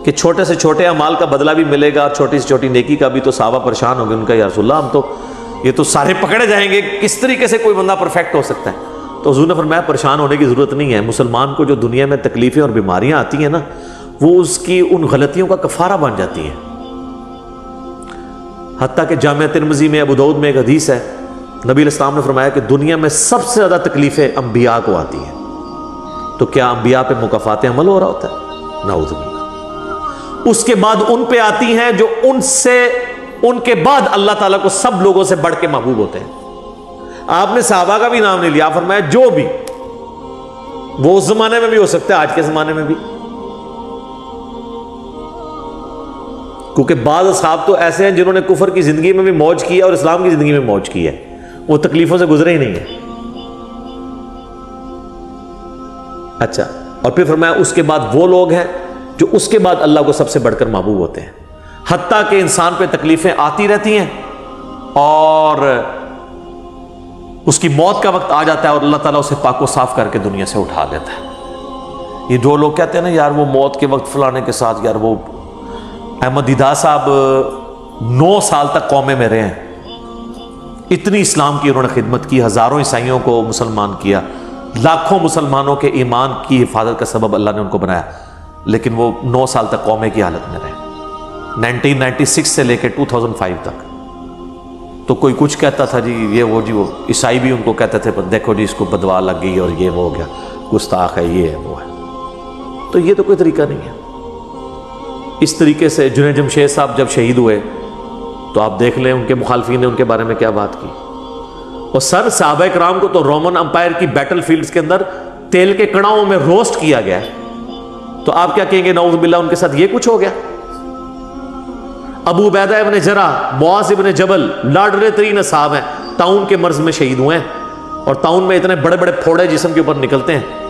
کہ چھوٹے سے چھوٹے اعمال کا بدلہ بھی ملے گا اور چھوٹی سے چھوٹی نیکی کا بھی، تو صحابہ پریشان ہو گئے، ان کا یا رسول اللہ ہم تو یہ تو سارے پکڑے جائیں گے، کس طریقے سے کوئی بندہ پرفیکٹ ہو سکتا ہے؟ تو حضور نے فرمایا پریشان ہونے کی ضرورت نہیں ہے، مسلمان کو جو دنیا میں تکلیفیں اور بیماریاں آتی ہیں نا، وہ اس کی ان غلطیوں کا کفارہ بن جاتی ہیں۔ حتیٰ کہ جامعہ ترمذی میں، ابو داؤد میں ایک حدیث ہے، نبی علیہ السلام نے فرمایا کہ دنیا میں سب سے زیادہ تکلیفیں انبیاء کو آتی ہیں، تو کیا انبیاء پہ مکافات عمل ہو رہا ہوتا ہے؟ نعوذ باللہ۔ اس کے بعد ان پہ آتی ہیں جو ان کے بعد اللہ تعالیٰ کو سب لوگوں سے بڑھ کے محبوب ہوتے ہیں۔ آپ نے صحابہ کا بھی نام نہیں لیا، فرمایا جو بھی، وہ اس زمانے میں بھی ہو سکتا ہے، آج کے زمانے میں بھی، کیونکہ بعض اصحاب تو ایسے ہیں جنہوں نے کفر کی زندگی میں بھی موج کی ہے اور اسلام کی زندگی میں موج کی ہے، وہ تکلیفوں سے گزرے ہی نہیں ہیں۔ اچھا، اور پھر فرمایا اس کے بعد وہ لوگ ہیں جو اس کے بعد اللہ کو سب سے بڑھ کر محبوب ہوتے ہیں، حتیٰ کہ انسان پہ تکلیفیں آتی رہتی ہیں اور اس کی موت کا وقت آ جاتا ہے اور اللہ تعالیٰ اسے پاک و صاف کر کے دنیا سے اٹھا لیتا ہے۔ یہ جو لوگ کہتے ہیں نا یار وہ موت کے وقت فلانے کے ساتھ، یار وہ احمد دیدہ صاحب 9 سال تک قومے میں رہے ہیں، اتنی اسلام کی انہوں نے خدمت کی، ہزاروں عیسائیوں کو مسلمان کیا، لاکھوں مسلمانوں کے ایمان کی حفاظت کا سبب اللہ نے ان کو بنایا، لیکن وہ 9 سال تک قومے کی حالت میں رہے، 1996 سے لے کے 2005 تک۔ تو کوئی کچھ کہتا تھا جی یہ وہ عیسائی بھی ان کو کہتے تھے دیکھو جی اس کو بدوا لگ گئی اور یہ وہ ہو گیا، گستاخ ہے، یہ ہے وہ ہے۔ تو یہ تو کوئی طریقہ نہیں ہے۔ اس طریقے سے جنید جمشید صاحب جب شہید ہوئے تو آپ دیکھ لیں ان کے مخالفین نے ان کے بارے میں کیا بات کی۔ اور سر صحابہ کرام کو تو رومن امپائر کی بیٹل فیلڈز کے اندر تیل کے کڑاؤں میں روسٹ کیا گیا، تو آپ کیا کہیں گے نعوذ باللہ ان کے ساتھ یہ کچھ ہو گیا؟ ابو عبیدہ ابن جرح، معاذ ابن جبل لاڈلے ترین اصحاب ہیں، طاعون کے مرض میں شہید ہوئے ہیں، اور طاعون میں اتنے بڑے بڑے پھوڑے جسم کے اوپر نکلتے ہیں۔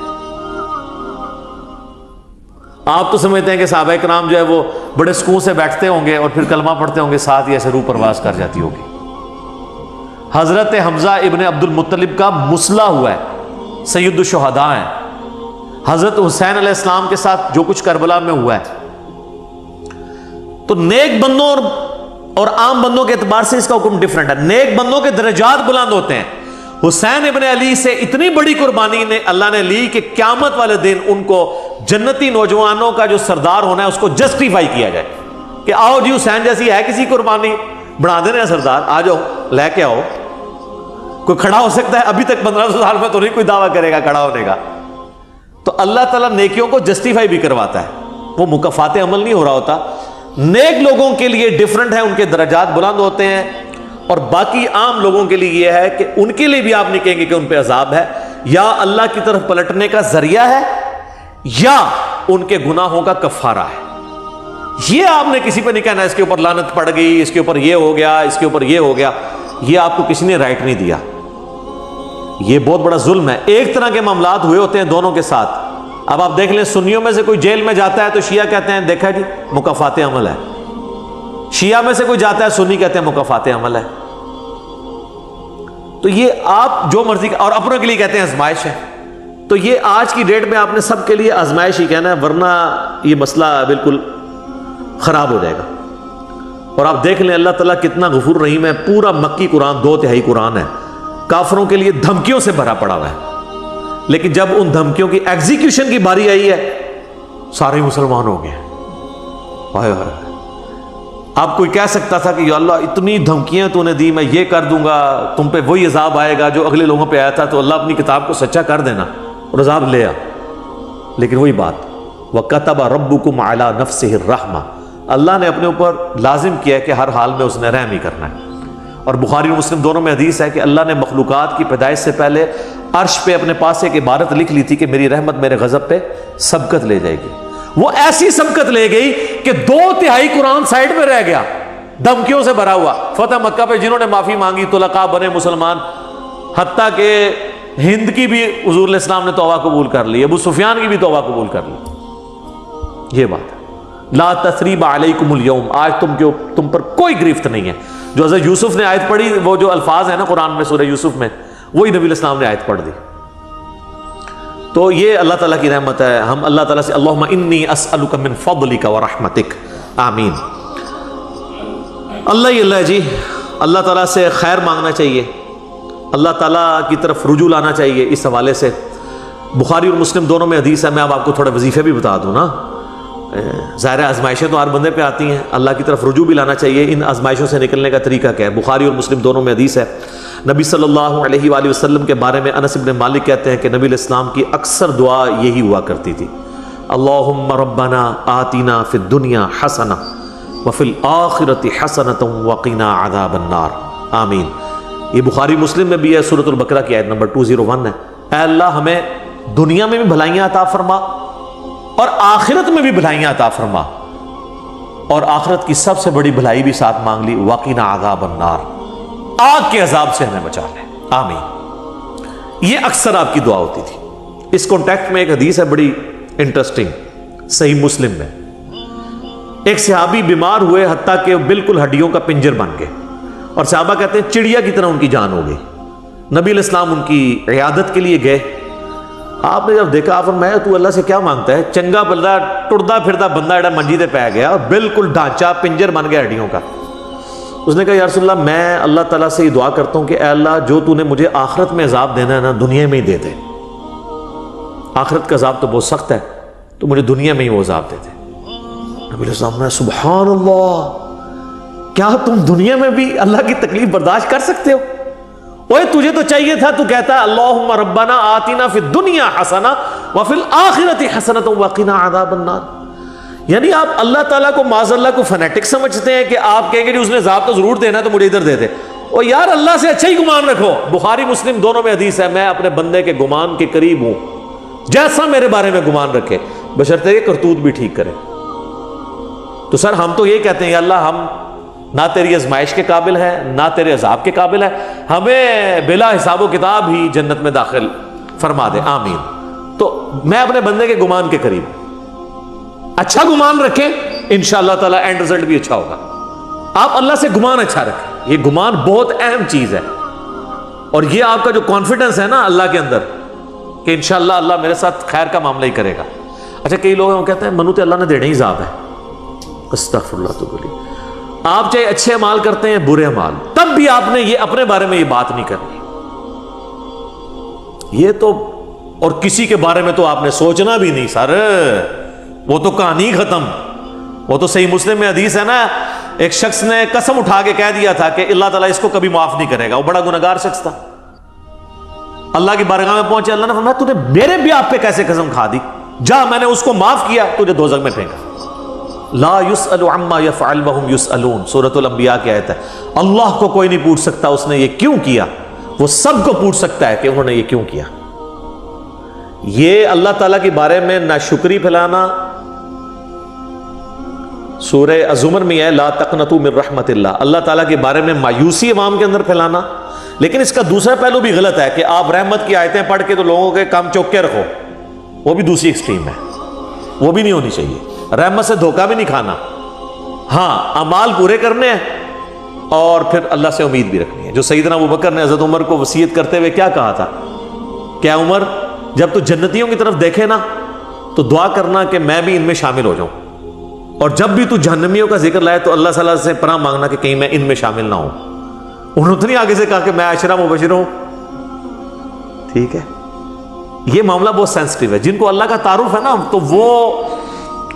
آپ تو سمجھتے ہیں کہ صحابہ کرام جو ہے وہ بڑے سکون سے بیٹھتے ہوں گے اور پھر کلمہ پڑھتے ہوں گے، ساتھ ہی ایسے روح پرواز کر جاتی ہوگی۔ حضرت حمزہ ابن عبد المطلب کا مسلح ہوا ہے، سید الشہداء ہیں۔ حضرت حسین علیہ السلام کے ساتھ جو کچھ کربلا میں ہوا ہے، تو نیک بندوں اور عام بندوں کے اعتبار سے اس کا حکم ڈیفرنٹ ہے۔ نیک بندوں کے درجات بلند ہوتے ہیں۔ حسین ابن علی سے اتنی بڑی قربانی نے اللہ نے لی کہ قیامت والے دن ان کو جنتی نوجوانوں کا جو سردار ہونا ہے اس کو جسٹیفائی کیا جائے کہ آؤ جی حسین جیسی ہے کسی قربانی، بنا دینا ہے سردار، آ جاؤ لے کے آؤ۔ کوئی کھڑا ہو سکتا ہے؟ ابھی تک 1500 سال میں تو نہیں کوئی دعویٰ کرے گا کھڑا ہونے کا۔ تو اللہ تعالیٰ نیکیوں کو جسٹیفائی بھی کرواتا ہے، وہ مکافات عمل نہیں ہو رہا ہوتا۔ نیک لوگوں کے لیے ڈیفرنٹ ہے، ان کے درجات بلند ہوتے ہیں، اور باقی عام لوگوں کے لیے یہ ہے کہ ان کے لیے بھی آپ نہیں کہیں گے کہ ان پہ عذاب ہے، یا اللہ کی طرف پلٹنے کا ذریعہ ہے، یا ان کے گناہوں کا کفارہ ہے۔ یہ آپ نے کسی پہ نہیں کہنا اس کے اوپر لعنت پڑ گئی، اس کے اوپر یہ ہو گیا، اس کے اوپر یہ ہو گیا، یہ آپ کو کسی نے رائٹ نہیں دیا۔ یہ بہت بڑا ظلم ہے۔ ایک طرح کے معاملات ہوئے ہوتے ہیں دونوں کے ساتھ۔ اب آپ دیکھ لیں سنیوں میں سے کوئی جیل میں جاتا ہے تو شیعہ کہتے ہیں دیکھا جی مکافات عمل ہے، شیعہ میں سے کوئی جاتا ہے سنی کہتے ہیں مکافات عمل ہے۔ تو یہ آپ جو مرضی، اور اپنوں کے لیے کہتے ہیں آزمائش ہے۔ تو یہ آج کی ڈیٹ میں آپ نے سب کے لیے آزمائش ہی کہنا ہے، ورنہ یہ مسئلہ بالکل خراب ہو جائے گا۔ اور آپ دیکھ لیں اللہ تعالیٰ کتنا غفور رحیم ہے، پورا مکی قرآن 2/3 قرآن ہے کافروں کے لیے دھمکیوں سے بھرا پڑا ہوا ہے، لیکن جب ان دھمکیوں کی ایگزیکیوشن کی باری آئی ہے سارے مسلمان ہو گئے۔ ہائے ہائے، آپ کوئی کہہ سکتا تھا کہ یا اللہ اتنی دھمکیاں تو نے دی، میں یہ کر دوں گا، تم پہ وہی عذاب آئے گا جو اگلے لوگوں پہ آیا تھا، تو اللہ اپنی کتاب کو سچا کر دینا اور عذاب لے آ۔ لیکن وہی بات، وَكَتَبَ رَبُّكُمْ عَلَى نَفْسِهِ الرَّحْمَةَ، اللہ نے اپنے اوپر لازم کیا ہے کہ ہر حال میں اس نے رحم ہی کرنا ہے۔ اور بخاری اور مسلم دونوں میں حدیث ہے کہ اللہ نے مخلوقات کی پیدائش سے پہلے عرش پہ اپنے پاس ایک عبارت لکھ لی تھی کہ میری رحمت میرے غضب پہ سبقت لے جائے گی۔ وہ ایسی سبقت لے گئی کہ 2/3 قرآن سائڈ میں رہ گیا، دھمکیوں سے بھرا ہوا۔ فتح مکہ پہ جنہوں نے معافی مانگی طلقاء بنے مسلمان، حتیٰ کہ ہند کی بھی حضور علیہ السلام نے توبہ قبول کر لی، ابو سفیان کی بھی توبہ قبول کر لی. یہ بات ہے. لا تثریب علیکم اليوم، آج تم پر کوئی گرفت نہیں ہے. جو حضرت یوسف نے آیت پڑھی، وہ جو الفاظ ہیں نا قرآن میں سورہ یوسف میں، وہی نبی علیہ السلام نے آیت پڑھ دی. تو یہ اللہ تعالیٰ کی رحمت ہے. ہم اللہ تعالیٰ سے اللہم انی اسألک من فضلک ورحمتک، آمین. اللہ جی، اللہ تعالیٰ سے خیر مانگنا چاہیے، اللہ تعالیٰ کی طرف رجوع لانا چاہیے. اس حوالے سے بخاری اور مسلم دونوں میں حدیث ہے. میں اب آپ کو تھوڑے وظیفے بھی بتا دوں نا. ظاہر آزمائشیں تو ہر بندے پہ آتی ہیں، اللہ کی طرف رجوع بھی لانا چاہیے. ان آزمائشوں سے نکلنے کا طریقہ کیا ہے؟ بخاری اور مسلم دونوں میں حدیث ہے. نبی صلی اللہ علیہ وآلہ وسلم کے بارے میں انس بن مالک کہتے ہیں کہ نبی علیہ السلام کی اکثر دعا یہی ہوا کرتی تھی، اللہم ربنا آتنا فی الدنیا حسنہ وفی الآخرۃ حسنۃ وقنا عذاب النار، آمین. یہ بخاری مسلم میں بھی ہے. سورۃ البقرہ کی آیت نمبر 201 ہے. اے اللہ ہمیں دنیا میں بھی بھلائیاں عطا فرما اور آخرت میں بھی بھلائیاں عطا فرما، اور آخرت کی سب سے بڑی بھلائی بھی ساتھ مانگ لی، وقنا عذاب النار، آگ کے عذاب سے ہمیں بچا لے، آمین. یہ اکثر آپ کی دعا ہوتی تھی. اس کانٹیکٹ میں ایک حدیث ہے بڑی انٹرسٹنگ، صحیح مسلم میں. ایک صحابی بیمار ہوئے حتیٰ کہ بالکل ہڈیوں کا پنجر بن گئے، اور صحابہ کہتے ہیں چڑیا کی طرح ان کی جان ہو گئی. نبی علیہ السلام ان کی عیادت کے لیے گئے. آپ نے جب دیکھا، آپ فرمایا تو اللہ سے کیا مانگتا ہے؟ چنگا بندہ ٹردا پھردا بندہ ایڈا منجی دے پہ گیا اور بالکل ڈھانچہ پنجر بن گیا ہڈیوں کا. اس نے کہا یا رسول اللہ، میں اللہ تعالیٰ سے یہ دعا کرتا ہوں کہ اے اللہ جو تو نے مجھے آخرت میں عذاب دینا ہے نا، دنیا میں ہی دے دے. آخرت کا عذاب تو بہت سخت ہے، تو مجھے دنیا میں ہی وہ عذاب دے دے. نبی علیہ السلام نے سبحان اللہ، کیا تم دنیا میں بھی اللہ کی تکلیف برداشت کر سکتے ہو؟ اوے تجھے تو چاہیے تھا تو کہتا ہے اللہم ربنا آتنا فی الدنیا حسنہ وفی الآخرۃ حسنۃ وقنا عذاب النار. یعنی آپ اللہ تعالیٰ کو معاذ اللہ کو فنیٹک سمجھتے ہیں کہ آپ کہیں گے جی اس نے عذاب تو ضرور دینا تو مجھے ادھر دے دے. اور یار اللہ سے اچھا ہی گمان رکھو. بخاری مسلم دونوں میں حدیث ہے، میں اپنے بندے کے گمان کے قریب ہوں جیسا میرے بارے میں گمان رکھے، بشرطے کہ کرتوت بھی ٹھیک کرے. تو سر ہم تو یہ کہتے ہیں یا اللہ ہم نہ تیری آزمائش کے قابل ہے نہ تیرے عذاب کے قابل ہے، ہمیں بلا حساب و کتاب ہی جنت میں داخل فرما دے، آمین. تو میں اپنے بندے کے گمان کے قریب، اچھا گمان رکھیں انشاءاللہ تعالی اینڈ رزلٹ بھی اچھا ہوگا. آپ اللہ سے گمان اچھا رکھیں، یہ گمان بہت اہم چیز ہے. اور یہ آپ کا جو کانفیڈنس ہے نا اللہ کے اندر کہ انشاءاللہ اللہ میرے ساتھ خیر کا معاملہ ہی کرے گا. اچھا کئی لوگ کہتے ہیں منو تے اللہ نے دینے ہی عذاب ہے. استغفر اللہ. تو بولی آپ چاہے اچھے اعمال کرتے ہیں برے اعمال، تب بھی آپ نے یہ اپنے بارے میں یہ بات نہیں کرنی. یہ تو اور کسی کے بارے میں تو آپ نے سوچنا بھی نہیں سر، وہ تو کہانی ختم. وہ تو صحیح مسلم میں حدیث ہے نا، ایک شخص نے قسم اٹھا کے کہہ دیا تھا کہ اللہ تعالیٰ اس کو کبھی معاف نہیں کرے گا. وہ بڑا گنہگار شخص تھا. اللہ کی بارگاہ میں پہنچے، اللہ نے فرمایا تو نے میرے بھی آپ پہ کیسے قسم کھا دی؟ جا میں نے اس کو معاف کیا، تجھے دوزخ میں پھینکا. لا يسأل عما يفعل وهم يسألون، سورۃ الانبیاء کی آیت ہے. اللہ کو کوئی نہیں پوچھ سکتا اس نے یہ کیوں کیا، وہ سب کو پوچھ سکتا ہے کہ انہوں نے یہ کیوں کیا. یہ اللہ تعالیٰ کے بارے میں ناشکری پھیلانا سورہ الزمر میں ہے، لا تقنطوا من رحمت اللہ، اللہ تعالیٰ کے بارے میں مایوسی عوام کے اندر پھیلانا. لیکن اس کا دوسرا پہلو بھی غلط ہے کہ آپ رحمت کی آیتیں پڑھ کے تو لوگوں کے کام چوک کے رکھو، وہ بھی دوسری ایکسٹریم ہے، وہ بھی نہیں ہونی چاہیے. رحمت سے دھوکہ بھی نہیں کھانا، ہاں اعمال پورے کرنے ہیں اور پھر اللہ سے امید بھی رکھنی ہے. جو سیدنا ابوبکر نے حضرت عمر کو وصیت کرتے ہوئے کیا کہا تھا؟ کیا عمر جب تو جنتیوں کی طرف دیکھے نا تو دعا کرنا کہ میں بھی ان میں شامل ہو جاؤں، اور جب بھی تو جہنمیوں کا ذکر لائے تو اللہ صلی اللہ علیہ وسلم سے پناہ مانگنا کہ کہیں میں ان میں شامل نہ ہوں. انہوں نے اتنی آگے سے کہا کہ میں عشرہ مبشر ہوں. ٹھیک ہے، یہ معاملہ بہت سینسٹیو ہے. جن کو اللہ کا تعارف ہے نا تو وہ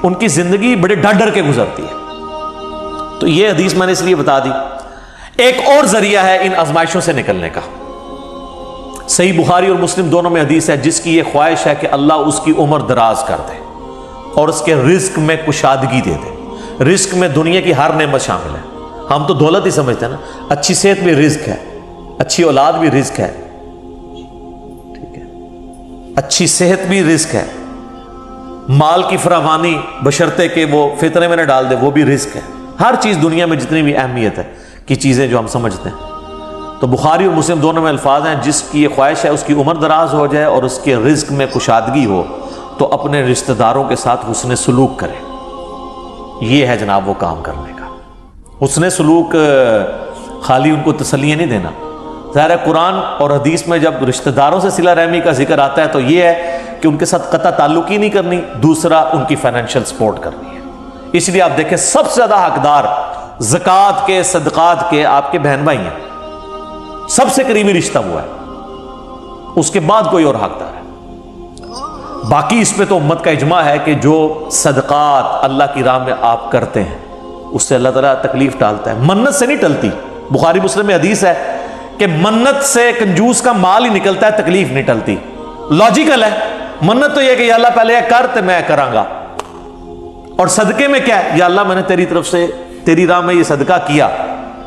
ان کی زندگی بڑے ڈر ڈر کے گزرتی ہے. تو یہ حدیث میں نے اس لیے بتا دی. ایک اور ذریعہ ہے ان آزمائشوں سے نکلنے کا. صحیح بخاری اور مسلم دونوں میں حدیث ہے، جس کی یہ خواہش ہے کہ اللہ اس کی عمر دراز کر دے اور اس کے رزق میں کشادگی دے دے. رزق میں دنیا کی ہر نعمت شامل ہے. ہم تو دولت ہی سمجھتے ہیں نا، اچھی صحت بھی رزق ہے، اچھی اولاد بھی رزق ہے، ٹھیک ہے، اچھی صحت بھی رزق ہے، مال کی فراوانی بشرطے کہ وہ فطرے میں نہ ڈال دے وہ بھی رزق ہے. ہر چیز دنیا میں جتنی بھی اہمیت ہے کی چیزیں جو ہم سمجھتے ہیں تو بخاری اور مسلم دونوں میں الفاظ ہیں، جس کی یہ خواہش ہے اس کی عمر دراز ہو جائے اور اس کے رزق میں کشادگی ہو تو اپنے رشتہ داروں کے ساتھ حسن سلوک کرے۔ یہ ہے جناب وہ کام کرنے کا۔ حسن سلوک خالی ان کو تسلیاں نہیں دینا، ظاہر ہے قرآن اور حدیث میں جب رشتہ داروں سے صلہ رحمی کا ذکر آتا ہے تو یہ ہے کہ ان کے ساتھ قطع تعلق ہی نہیں کرنی، دوسرا ان کی فائنینشیل سپورٹ کرنی ہے۔ اس لیے آپ دیکھیں سب سے زیادہ حقدار زکوٰۃ کے، صدقات کے آپ کے بہن بھائی ہیں، سب سے قریبی رشتہ ہوا ہے، اس کے بعد کوئی اور حقدار ہے۔ باقی اس پہ تو امت کا اجماع ہے کہ جو صدقات اللہ کی راہ میں آپ کرتے ہیں اس سے اللہ تعالیٰ تکلیف ٹالتا ہے، منت سے نہیں ٹلتی۔ بخاری مسلم میں حدیث ہے کہ منت سے کنجوس کا مال ہی نکلتا ہے، تکلیف نہیں ٹلتی۔ لاجیکل ہے، منت تو یہ کہ یا اللہ پہلے یہ کر تو میں کراں گا، اور صدقے میں کیا ہے، یا اللہ میں نے تیری طرف سے تیری راہ میں یہ صدقہ کیا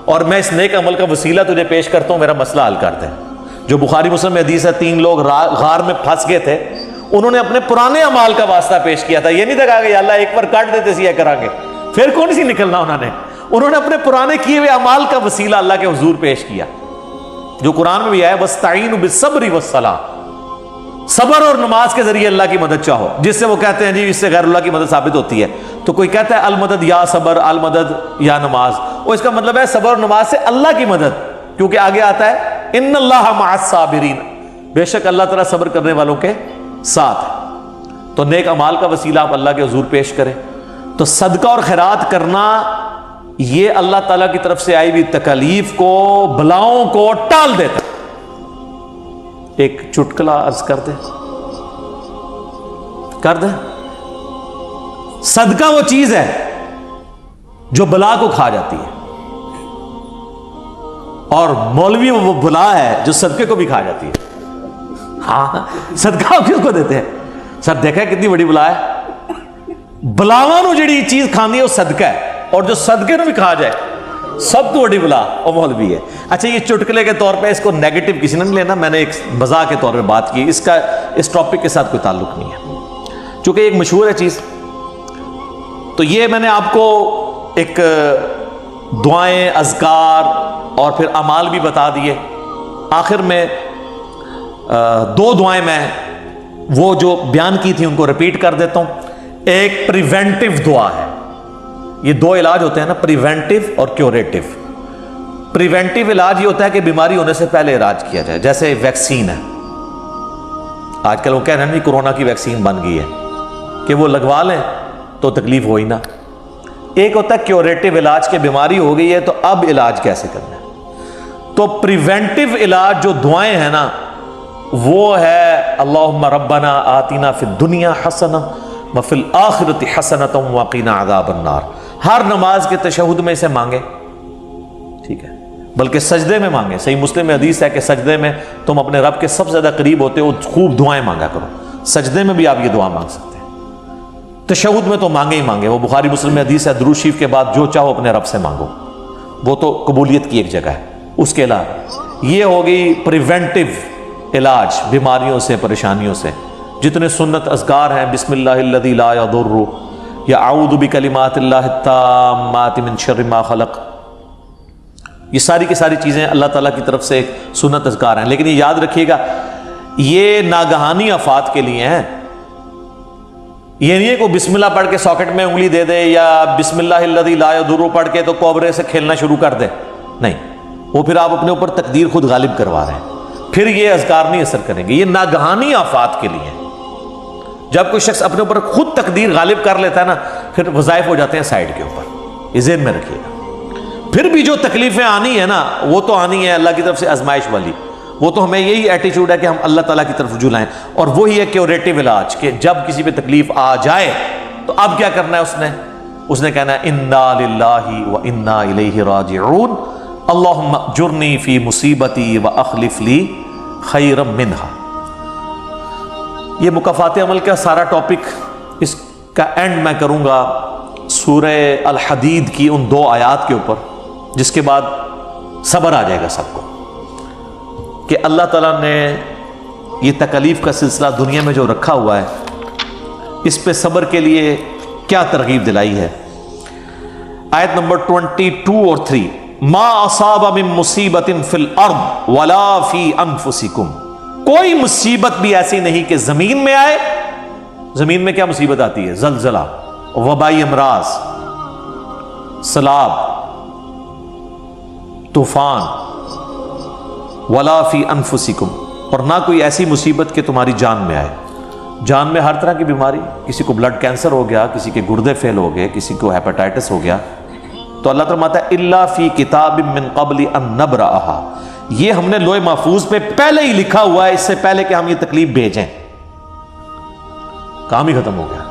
اور میں اس نیک عمل کا وسیلہ تجھے پیش کرتا ہوں، میرا مسئلہ حل کر دے۔ جو بخاری مسلم میں حدیث ہے، 3 لوگ غار میں پھنس گئے تھے، انہوں نے اپنے پرانے اعمال کا واسطہ پیش کیا تھا، یہ نہیں دیکھا کہ یا اللہ ایک بار کاٹ دیتے سی یہ کریں گے، پھر کون سی نکلنا، انہوں نے اپنے پرانے کیے ہوئے اعمال کا وسیلہ اللہ کے حضور پیش کیا، جو قرآن میں بھی آیا وَاسْتَعِينُوا بِالصَّبْرِ وَالصَّلَاةِ، صبر اور نماز کے ذریعے اللہ کی مدد چاہو، جس سے وہ کہتے ہیں جی اس سے غیر اللہ کی مدد ثابت ہوتی ہے، تو کوئی کہتا ہے المدد یا صبر، المدد یا نماز، اور اس کا مطلب ہے صبر اور نماز سے اللہ کی مدد، کیونکہ آگے آتا ہے ان اللہ مع الصابرین، بے شک اللہ تعالیٰ صبر کرنے والوں کے ساتھ ہے۔ تو نیک اعمال کا وسیلہ آپ اللہ کے حضور پیش کریں۔ تو صدقہ اور خیرات کرنا یہ اللہ تعالیٰ کی طرف سے آئی ہوئی تکالیف کو، بلاؤں کو ٹال دیتا ہے۔ ایک چٹکلا عرض کر دیں، صدقہ وہ چیز ہے جو بلا کو کھا جاتی ہے، اور مولوی وہ بلا ہے جو صدقے کو بھی کھا جاتی ہے۔ ہاں صدقہ کس کو دیتے ہیں؟ سر دیکھا ہے کتنی بڑی بلا ہے، بلاواں نو جڑی چیز کھانی ہے وہ صدقہ ہے، اور جو صدقے نو بھی کھا جائے سب تو بڑی بلا اور مولوی ہے۔ اچھا یہ چٹکلے کے طور پہ اس کو نیگیٹو کسی نے نہیں لینا، میں نے ایک مزاح کے طور پہ بات کی، اس ٹاپک کے ساتھ کوئی تعلق نہیں ہے، چونکہ ایک مشہور ہے چیز۔ تو یہ میں نے آپ کو ایک دعائیں، اذکار اور پھر اعمال بھی بتا دیے۔ آخر میں 2 دعائیں میں وہ جو بیان کی تھی ان کو ریپیٹ کر دیتا ہوں۔ ایک پریونٹیو دعا ہے، یہ 2 علاج ہوتے ہیں نا، پریونٹیو اور کیوریٹیو۔ پریونٹیو علاج یہ ہوتا ہے کہ بیماری ہونے سے پہلے علاج کیا جائے، جیسے ویکسین ہے، آج کل وہ کہہ رہے ہیں کورونا کی ویکسین بن گئی ہے کہ وہ لگوا لیں تو تکلیف ہوئی نہ۔ ایک ہوتا ہے کیوریٹیو علاج کہ بیماری ہو گئی ہے تو اب علاج کیسے کرنا ہے۔ تو پریونٹیو علاج جو دعائیں ہیں نا وہ ہے اللہم ربنا آتنا فی الدنیا حسنہ وفی الآخرۃ حسنۃ وقنا عذاب النار۔ ہر نماز کے تشہد میں اسے مانگے، ٹھیک ہے، بلکہ سجدے میں مانگے۔ صحیح مسلم میں حدیث ہے کہ سجدے میں تم اپنے رب کے سب سے زیادہ قریب ہوتے ہو، خوب دعائیں مانگا کرو، سجدے میں بھی آپ یہ دعا مانگ سکتے ہیں، تشہد میں تو مانگے ہی مانگے۔ وہ بخاری مسلم میں حدیث ہے درود شریف کے بعد جو چاہو اپنے رب سے مانگو، وہ تو قبولیت کی ایک جگہ ہے۔ اس کے علاوہ یہ ہوگی پریونٹیو علاج بیماریوں سے، پریشانیوں سے، جتنے سنت اذکار ہیں، بسم اللہ الذی لا یضر، یا اعوذ بکلمات اللہ التامات من شر ما خلق، یہ ساری کی ساری چیزیں اللہ تعالیٰ کی طرف سے ایک سنت اذکار ہیں۔ لیکن یہ یاد رکھیے گا یہ ناگہانی آفات کے لیے ہیں، یہ نہیں ہے کہ بسم اللہ پڑھ کے ساکٹ میں انگلی دے دے، یا بسم اللہ الذی لا یضر پڑھ کے تو کوبرے سے کھیلنا شروع کر دے، نہیں، وہ پھر آپ اپنے اوپر تقدیر خود غالب کروا رہے ہیں، پھر یہ اذکار نہیں اثر کریں گے۔ یہ ناگہانی آفات کے لیے ہیں، جب کوئی شخص اپنے اوپر خود تقدیر غالب کر لیتا ہے نا پھر وظائف ہو جاتے ہیں سائڈ کے اوپر، یہ ذہن میں رکھیے گا۔ پھر بھی جو تکلیفیں آنی ہے نا وہ تو آنی ہے اللہ کی طرف سے آزمائش والی، وہ تو ہمیں یہی ایٹیچیوڈ ہے کہ ہم اللہ تعالیٰ کی طرف رجوع لائیں، اور وہی ہے کیوریٹیو علاج کہ جب کسی پہ تکلیف آ جائے تو اب کیا کرنا ہے، اس نے کہنا ہے انا للہ و انا الیہ راجعون، اللہم اجرنی فی مصیبتی و اخلف لی خیرا منہا۔ یہ مکافات عمل کا سارا ٹاپک، اس کا اینڈ میں کروں گا سورہ الحدید کی ان 2 آیات کے اوپر، جس کے بعد صبر آ جائے گا سب کو کہ اللہ تعالیٰ نے یہ تکلیف کا سلسلہ دنیا میں جو رکھا ہوا ہے اس پہ صبر کے لیے کیا ترغیب دلائی ہے۔ آیت نمبر 22 اور 3 ما اصاب من مصیبت فی الارض ولا فی انفسکم، کوئی مصیبت بھی ایسی نہیں کہ زمین میں آئے. زمین میں کیا مصیبت آتی ہے؟ زلزلہ، وبائی امراض، سیلاب، طوفان. ولا فی انفسکم، اور نہ کوئی ایسی مصیبت کہ تمہاری جان میں آئے. جان میں ہر طرح کی بیماری، کسی کو بلڈ کینسر ہو گیا، کسی کے گردے فیل ہو گئے، کسی کو ہیپاٹائٹس ہو گیا، تو اللہ فرماتا ہے الا فی کتاب من قبل ان نبرأھا، یہ ہم نے لوح محفوظ پہ پہلے ہی لکھا ہوا ہے، اس سے پہلے کہ ہم یہ تکلیف بھیجیں. کام ہی ختم ہو گیا.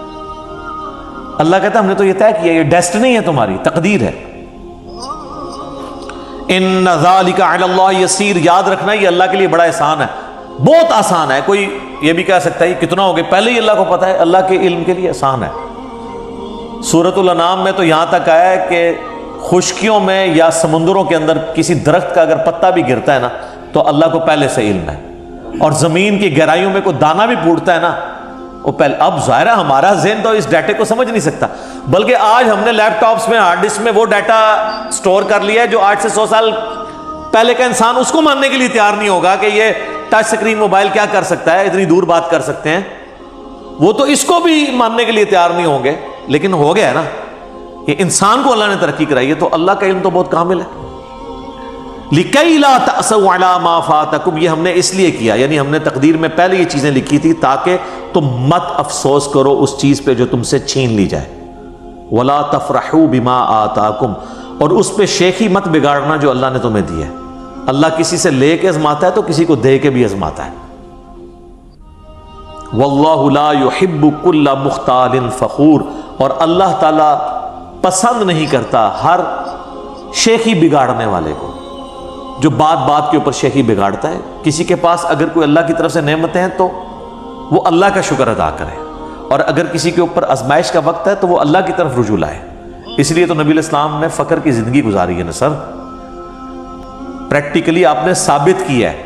اللہ کہتا ہے ہم نے تو یہ طے کیا، یہ ڈیسٹنی ہے، تمہاری تقدیر ہے. ان ذالک علی اللہ یسیر، یاد رکھنا یہ اللہ کے لیے بڑا احسان ہے، بہت آسان ہے. کوئی یہ بھی کہہ سکتا ہے یہ کتنا ہو گیا، پہلے ہی اللہ کو پتا ہے. اللہ کے علم کے لیے آسان ہے. سورۃ الانعام میں تو یہاں تک آیا ہے کہ خشکیوں میں یا سمندروں کے اندر کسی درخت کا اگر پتا بھی گرتا ہے نا تو اللہ کو پہلے سے علم ہے. اور زمین کی گہرائیوں میں کوئی دانہ بھی پھوٹتا ہے نا وہ پہلے. اب ظاہر ہے ہمارا ذہن تو اس ڈیٹے کو سمجھ نہیں سکتا، بلکہ آج ہم نے لیپ ٹاپس میں، ہارڈ ڈسک میں وہ ڈیٹا سٹور کر لیا ہے جو 8 سے 100 سال پہلے کا انسان اس کو ماننے کے لیے تیار نہیں ہوگا کہ یہ ٹچ سکرین موبائل کیا کر سکتا ہے، اتنی دور بات کر سکتے ہیں. وہ تو اس کو بھی ماننے کے لیے تیار نہیں ہوں گے، لیکن ہو گیا ہے نا. یہ انسان کو اللہ نے ترقی کرائی ہے، تو اللہ کا علم تو بہت کامل ہے. لِكَيْ لَا تَأْسَوْا عَلَىٰ مَا فَاتَكُمْ، یہ ہم نے اس لیے کیا، یعنی ہم نے تقدیر میں پہلے یہ چیزیں لکھی تھی تاکہ تم مت افسوس کرو اس چیز پہ جو تم سے چھین لی جائے. وَلَا تَفْرَحُوا بِمَا آتَاكُمْ، اور اس پہ شیخی مت بگاڑنا جو اللہ نے تمہیں دی ہے. اللہ کسی سے لے کے ازماتا ہے تو کسی کو دے کے بھی ازماتا ہے. وَاللَّهُ لَا يُحِبُّ كُلَّ مُخْتَالٍ فَخُورٍ، اور اللہ تعالی پسند نہیں کرتا ہر شیخی بگاڑنے والے کو، جو بات بات کے اوپر شیخی بگاڑتا ہے. کسی کے پاس اگر کوئی اللہ کی طرف سے نعمتیں ہیں تو وہ اللہ کا شکر ادا کرے، اور اگر کسی کے اوپر آزمائش کا وقت ہے تو وہ اللہ کی طرف رجوع لائے. اس لیے تو نبی علیہ السلام نے فقر کی زندگی گزاری ہے نا سر. پریکٹیکلی آپ نے ثابت کیا ہے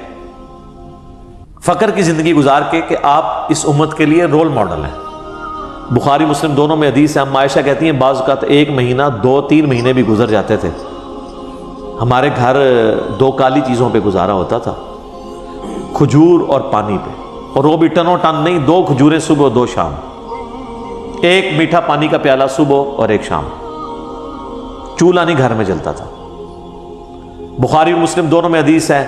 فقر کی زندگی گزار کے کہ آپ اس امت کے لیے رول ماڈل ہیں. بخاری مسلم دونوں میں حدیث ہے. ہم عائشہ کہتی ہیں بعض اوقات 1 مہینہ 2-3 مہینے بھی گزر جاتے تھے. ہمارے گھر 2 کالی چیزوں پہ گزارا ہوتا تھا، کھجور اور پانی پہ، اور وہ بھی ٹنوں ٹن نہیں، 2 کھجوریں صبح 2 شام، 1 میٹھا پانی کا پیالہ صبح اور 1 شام. چولہا نہیں گھر میں جلتا تھا. بخاری اور مسلم دونوں میں حدیث ہے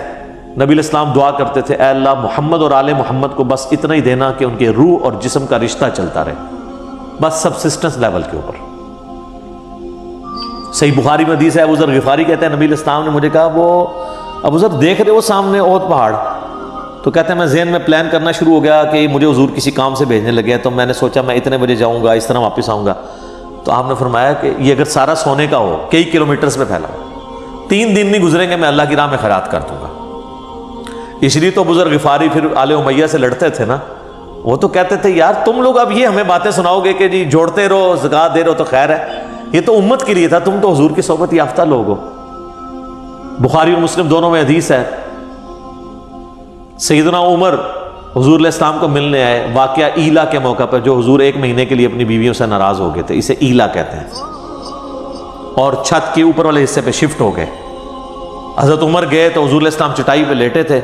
نبی علیہ السلام دعا کرتے تھے اے اللہ محمد اور آل محمد کو بس اتنا ہی دینا کہ ان کے روح اور جسم کا رشتہ چلتا رہے، بس سبسسٹنس لیول کے اوپر. صحیح بخاری میں حدیث ہے ابو ذر غفاری کہتے ہیں نبی علیہ السلام نے مجھے کہا وہ ابو ذر دیکھ رہے ہو سامنے احد پہاڑ؟ تو کہتے ہیں میں ذہن میں پلان کرنا شروع ہو گیا کہ مجھے حضور کسی کام سے بھیجنے لگے، تو میں نے سوچا میں اتنے بجے جاؤں گا، اس طرح واپس آؤں گا. تو آپ نے فرمایا کہ یہ اگر سارا سونے کا ہو، کئی کلومیٹرز میں پھیلا ہو، 3 دن نہیں گزریں گے میں اللہ کی راہ میں خیرات کر دوں گا. اس لیے تو بزرگ غفاری پھر آل امیہ سے لڑتے تھے نا. وہ تو کہتے تھے یار تم لوگ اب یہ ہمیں باتیں سناؤ گے کہ جی جوڑتے رہو، زکات دے رہو تو خیر ہے، یہ تو امت کے لیے تھا، تم تو حضور کی صحبت یافتہ لوگ ہو. بخاری اور مسلم دونوں میں حدیث ہے سیدنا عمر حضور علیہ السلام کو ملنے آئے، واقعہ ایلا کے موقع پر، جو حضور 1 مہینے کے لیے اپنی بیویوں سے ناراض ہو گئے تھے، اسے ایلا کہتے ہیں، اور چھت کے اوپر والے حصے پہ شفٹ ہو گئے. حضرت عمر گئے تو حضور علیہ السلام چٹائی پہ لیٹے تھے،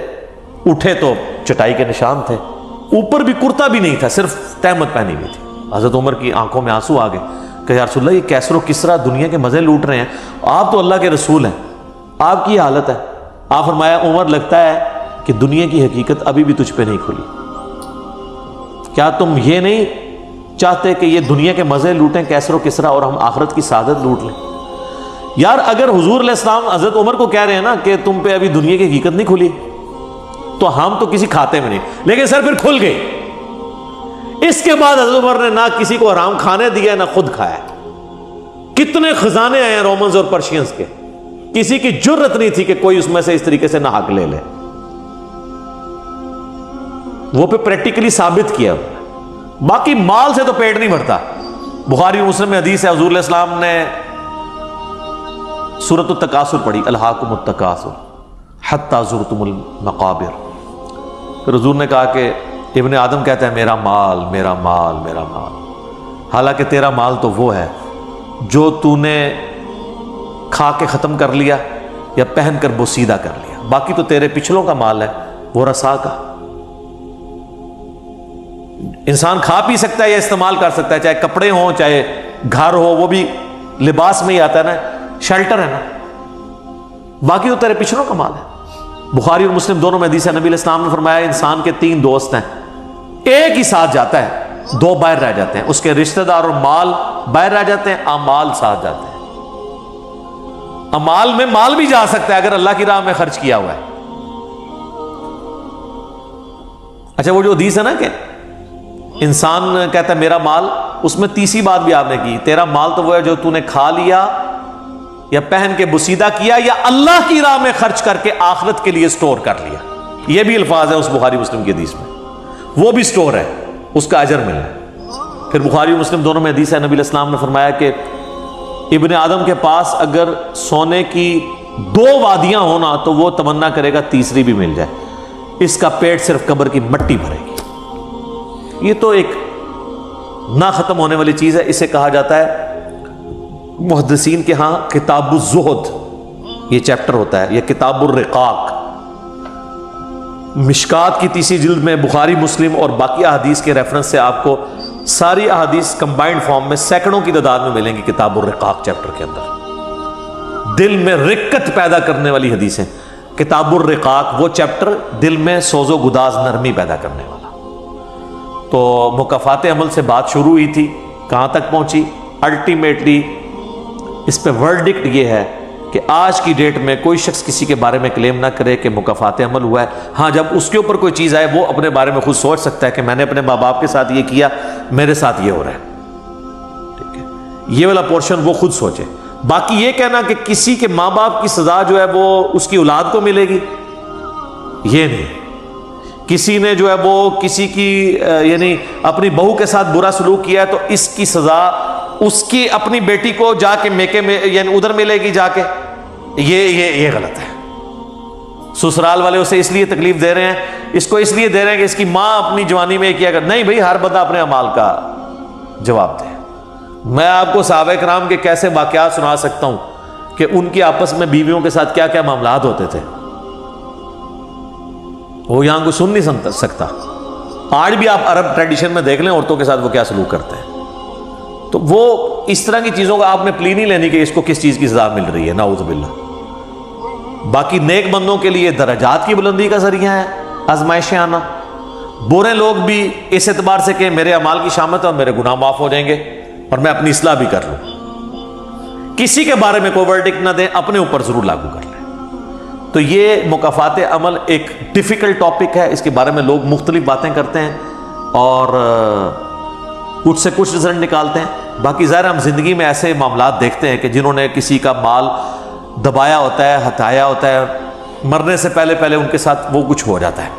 اٹھے تو چٹائی کے نشان تھے، اوپر بھی کرتا بھی نہیں تھا، صرف تہمت پہنی ہوئی تھی. حضرت عمر کی آنکھوں میں آنسو آ گئے کہ یا رسول اللہ یہ کیسر و کسرا دنیا کے مزے لوٹ رہے ہیں، آپ تو اللہ کے رسول ہیں، آپ کی حالت ہے. آپ فرمایا عمر لگتا ہے کہ دنیا کی حقیقت ابھی بھی تجھ پہ نہیں کھلی. کیا تم یہ نہیں چاہتے کہ یہ دنیا کے مزے لوٹیں کیسر و کسرا اور ہم آخرت کی سعادت لوٹ لیں؟ یار اگر حضور علیہ السلام حضرت عمر کو کہہ رہے ہیں نا کہ تم پہ ابھی دنیا کی حقیقت نہیں کھلی، تو ہم تو کسی کھاتے میں نہیں، لیکن سر پھر کھل گئی. اس کے بعد حضرت عمر نے نہ کسی کو حرام کھانے دیا نہ خود کھایا. کتنے خزانے آئے ہیں رومنز اور پرشینز کے، کسی کی جرت نہیں تھی کہ کوئی اس میں سے اس طریقے سے نہ حق لے لے. وہ پہ پریکٹیکلی ثابت کیا. باقی مال سے تو پیٹ نہیں بھرتا. بخاری و مسلم میں حدیث ہے حضور علیہ السلام نے سورۃ التکاثر پڑھی، الہاکم التکاثر حتی زرتم المقابر. پھر حضور نے کہا کہ ابن آدم کہتا ہے میرا مال میرا مال میرا مال، حالانکہ تیرا مال تو وہ ہے جو تو نے کھا کے ختم کر لیا یا پہن کر بوسیدہ کر لیا، باقی تو تیرے پچھلوں کا مال ہے، وہ رسا کا۔ انسان کھا پی سکتا ہے یا استعمال کر سکتا ہے، چاہے کپڑے ہوں چاہے گھر ہو، وہ بھی لباس میں ہی آتا ہے نا، شیلٹر ہے نا، باقی تو تیرے پچھلوں کا مال ہے۔ بخاری اور مسلم دونوں میں حدیث ہے، نبی علیہ السلام نے فرمایا انسان کے 3 دوست ہیں، ایک ہی ساتھ جاتا ہے، 2 باہر رہ جاتے ہیں، اس کے رشتہ دار اور مال باہر رہ جاتے ہیں، اعمال ساتھ جاتے ہیں۔ اعمال میں مال بھی جا سکتا ہے اگر اللہ کی راہ میں خرچ کیا ہوا ہے۔ اچھا وہ جو حدیث ہے نا کہ انسان کہتا ہے میرا مال، اس میں تیسری بات بھی آپ نے کی، تیرا مال تو وہ ہے جو تو نے کھا لیا یا پہن کے بسیدہ کیا یا اللہ کی راہ میں خرچ کر کے آخرت کے لیے سٹور کر لیا۔ یہ بھی الفاظ ہے اس بخاری مسلم کی حدیث میں، وہ بھی سٹور ہے، اس کا اجر ملنا ہے۔ پھر بخاری و مسلم دونوں میں حدیث ہے، نبی علیہ السلام نے فرمایا کہ ابن آدم کے پاس اگر سونے کی 2 وادیاں ہونا تو وہ تمنا کرے گا تیسری بھی مل جائے، اس کا پیٹ صرف قبر کی مٹی بھرے گی۔ یہ تو ایک نہ ختم ہونے والی چیز ہے، اسے کہا جاتا ہے محدثین کے ہاں کتاب الزہد، یہ چیپٹر ہوتا ہے، یہ کتاب الرقاق۔ مشکات کی 3 جلد میں بخاری مسلم اور باقی احادیث کے ریفرنس سے آپ کو ساری احادیث کمبائنڈ فارم میں سینکڑوں کی تعداد میں ملیں گی کتاب الرقاق چیپٹر کے اندر، دل میں رقت پیدا کرنے والی حدیثیں۔ کتاب الرقاق وہ چیپٹر دل میں سوز و گداز نرمی پیدا کرنے والا۔ تو مکافات عمل سے بات شروع ہوئی تھی، کہاں تک پہنچی؟ الٹیمیٹلی اس پہ ورڈکٹ یہ ہے کہ آج کی ڈیٹ میں کوئی شخص کسی کے بارے میں کلیم نہ کرے کہ مکافات عمل ہوا ہے۔ ہاں جب اس کے اوپر کوئی چیز آئے وہ اپنے بارے میں خود سوچ سکتا ہے کہ میں نے اپنے ماں باپ کے ساتھ یہ کیا، میرے ساتھ یہ ہو رہا ہے، ٹھیک ہے، یہ والا پورشن وہ خود سوچے۔ باقی یہ کہنا کہ کسی کے ماں باپ کی سزا جو ہے وہ اس کی اولاد کو ملے گی، یہ نہیں۔ کسی نے جو ہے وہ کسی کی یعنی اپنی بہو کے ساتھ برا سلوک کیا ہے تو اس کی سزا اس کی اپنی بیٹی کو جا کے میکے میں یعنی ادھر ملے گی جا کے، یہ غلط ہے۔ سسرال والے اسے اس لیے تکلیف دے رہے ہیں، اس کو اس لیے دے رہے ہیں کہ اس کی ماں اپنی جوانی میں کیا کر، نہیں بھائی، ہر بندہ اپنے اعمال کا جواب دے۔ میں آپ کو صحابہ کرام کے کیسے واقعات سنا سکتا ہوں کہ ان کی آپس میں بیویوں کے ساتھ کیا کیا معاملات ہوتے تھے، وہ یہاں کو سن نہیں سکتا۔ آج بھی آپ عرب ٹریڈیشن میں دیکھ لیں عورتوں کے ساتھ وہ کیا سلوک کرتے ہیں۔ تو وہ اس طرح کی چیزوں کا آپ نے پلی نہیں لینی کہ اس کو کس چیز کی سزا مل رہی ہے، نعوذ باللہ۔ باقی نیک بندوں کے لیے درجات کی بلندی کا ذریعہ ہے آزمائشیں آنا، برے لوگ بھی اس اعتبار سے کہ میرے اعمال کی شامت ہے اور میرے گناہ معاف ہو جائیں گے اور میں اپنی اصلاح بھی کر لوں۔ کسی کے بارے میں کوئی ورڈکٹ نہ دیں، اپنے اوپر ضرور لاگو کر لیں۔ تو یہ مکافات عمل ایک ڈیفیکلٹ ٹاپک ہے، اس کے بارے میں لوگ مختلف باتیں کرتے ہیں اور کچھ سے کچھ رزلٹ نکالتے ہیں۔ باقی ظاہر ہم زندگی میں ایسے معاملات دیکھتے ہیں کہ جنہوں نے کسی کا مال دبایا ہوتا ہے، ہتایا ہوتا ہے، مرنے سے پہلے پہلے ان کے ساتھ وہ کچھ ہو جاتا ہے۔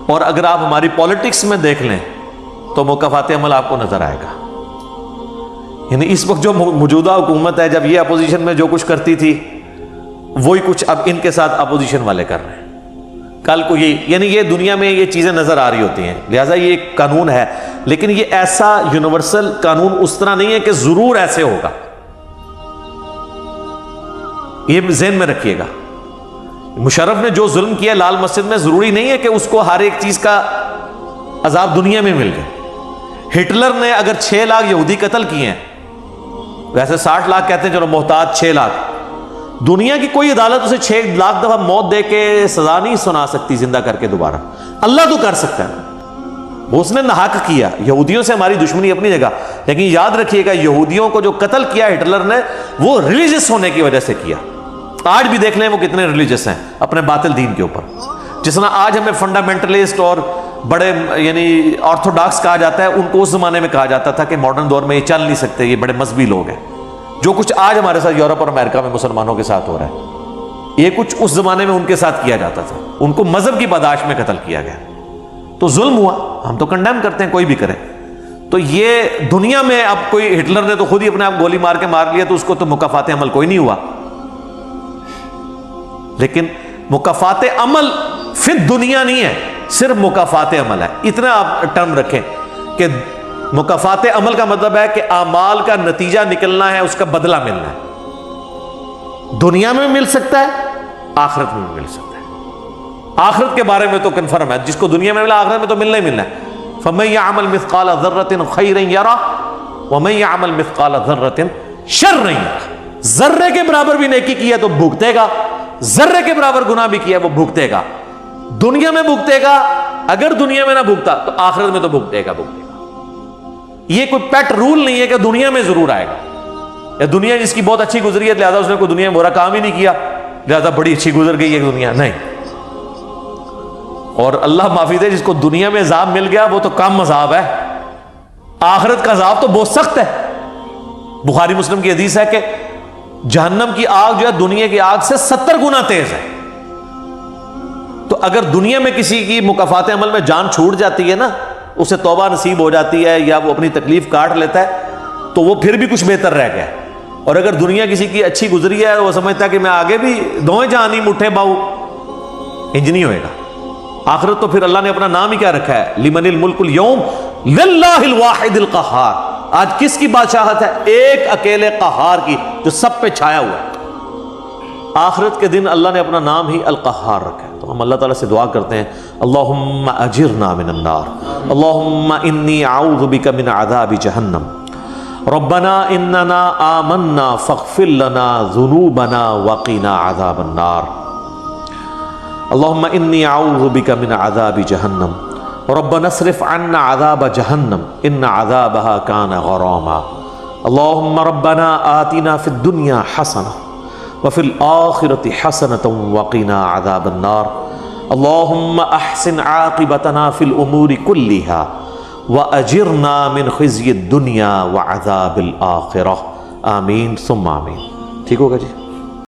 اور اگر آپ ہماری پالیٹکس میں دیکھ لیں تو مکافات عمل آپ کو نظر آئے گا۔ یعنی اس وقت جو موجودہ حکومت ہے، جب یہ اپوزیشن میں جو کچھ کرتی تھی وہی کچھ اب ان کے ساتھ اپوزیشن والے کر رہے ہیں۔ کل کو یعنی یہ دنیا میں یہ چیزیں نظر آ رہی ہوتی ہیں، لہٰذا یہ ایک قانون ہے، لیکن یہ ایسا یونیورسل قانون اس طرح نہیں ہے کہ ضرور ایسے ہوگا، یہ ذہن میں رکھیے گا۔ مشرف نے جو ظلم کیا لال مسجد میں، ضروری نہیں ہے کہ اس کو ہر ایک چیز کا عذاب دنیا میں مل گئے۔ ہٹلر نے اگر 6 لاکھ یہودی قتل کیے ہیں، ویسے 60 لاکھ کہتے ہیں، چلو محتاط 6 لاکھ، دنیا کی کوئی عدالت اسے 6 لاکھ دفعہ موت دے کے سزا نہیں سنا سکتی زندہ کر کے دوبارہ۔ اللہ تو کر سکتا ہے، وہ اس نے ناحق کیا۔ یہودیوں سے ہماری دشمنی اپنی جگہ، لیکن یاد رکھیے گا یہودیوں کو جو قتل کیا ہٹلر نے وہ ریلیجس ہونے کی وجہ سے کیا۔ آج بھی دیکھ لیں وہ کتنے ریلیجس ہیں اپنے باطل دین کے اوپر۔ جس طرح آج ہمیں فنڈامنٹلسٹ اور بڑے یعنی آرتھوڈاکس کہا جاتا ہے، ان کو اس زمانے میں کہا جاتا تھا کہ ماڈرن دور میں یہ چل نہیں سکتے، یہ بڑے مذہبی لوگ ہیں۔ جو کچھ آج ہمارے ساتھ یورپ اور امریکہ میں مسلمانوں کے ساتھ ہو رہا ہے، یہ کچھ اس زمانے میں ان کے ساتھ کیا جاتا تھا، ان کو مذہب کی پاداش میں قتل کیا گیا، تو ظلم ہوا۔ ہم تو کنڈیم کرتے ہیں، کوئی بھی کرے۔ تو یہ دنیا میں اب کوئی ہٹلر نے تو خود ہی اپنے آپ گولی مار کے مار لیا، تو اس کو تو مکافات عمل کوئی نہیں ہوا۔ لیکن مکافات عمل فی دنیا نہیں ہے، صرف مکافات عمل ہے۔ اتنا آپ ٹرم رکھیں کہ مکافات عمل کا مطلب ہے کہ اعمال کا نتیجہ نکلنا ہے، اس کا بدلہ ملنا ہے۔ دنیا میں مل سکتا ہے آخرت میں بھی مل سکتا ہے۔ آخرت کے بارے میں تو کنفرم ہے، جس کو دنیا میں ملا آخرت میں تو ملنا ہی ملنا ہے۔ فَمَن يَعْمَلْ مِثْقَالَ ذَرَّةٍ خَيْرًا يَرَهُ وَمَن يَعْمَلْ مِثْقَالَ ذَرَّةٍ شَرًّا يَرَهُ۔ ذرے کے برابر بھی نیکی کی ہے تو بھگتے گا، ذرے کے برابر گناہ بھی کیا ہے وہ بھگتے گا۔ دنیا میں بھگتے گا، اگر دنیا میں نہ بھگتا تو آخرت میں تو بھگتے گا۔ یہ کوئی پیٹ رول نہیں ہے کہ دنیا میں ضرور آئے گا، یا دنیا جس کی بہت اچھی گزری ہے لہذا اس نے کوئی دنیا میں برا کام ہی نہیں کیا لہذا بڑی اچھی گزر گئی ہے دنیا، نہیں۔ اور اللہ معافی دے، جس کو دنیا میں عذاب مل گیا وہ تو کم عذاب ہے، آخرت کا عذاب تو بہت سخت ہے۔ بخاری مسلم کی حدیث ہے کہ جہنم کی آگ جو ہے دنیا کی آگ سے 70 گنا تیز ہے۔ تو اگر دنیا میں کسی کی مکافات عمل میں جان چھوٹ جاتی ہے نا، اسے توبہ نصیب ہو جاتی ہے یا وہ اپنی تکلیف کاٹ لیتا ہے تو وہ پھر بھی کچھ بہتر رہ گیا۔ اور اگر دنیا کسی کی اچھی گزری ہے وہ سمجھتا ہے کہ میں آگے بھی دوئیں جہانی مٹھے باؤ، انج نہیں ہوئے گا۔ آخرت تو پھر اللہ نے اپنا نام ہی کیا رکھا ہے، لمن الملک اليوم للہ الواحد القہار۔ آج کس کی بادشاہت ہے؟ ایک اکیلے قہار کی جو سب پہ چھایا ہوا ہے۔ آخرت کے دن اللہ نے اپنا نام ہی القہار رکھا ہے۔ تو ہم اللہ تعالیٰ سے دعا کرتے ہیں، اللہم اجرنا من النار، اللہم انی اعوذ بک من عذاب جہنم، ربنا اننا آمنا فاغفر لنا ذنوبنا وقنا عذاب النار، اللہم انی اعوذ بک من عذاب جہنم، ربنا اصرف عنا عذاب جہنم ان عذابها کان غراما، اللہم ربنا آتنا فی الدنیا حسنہ وفی الآخرة حسنة وقنا عذاب النار، اللہم احسن عاقبتنا فی الامور كلها واجرنا من خزي الدنیا وعذاب الآخرة، آمین ثم آمین۔ ٹھیک ہوگا جی؟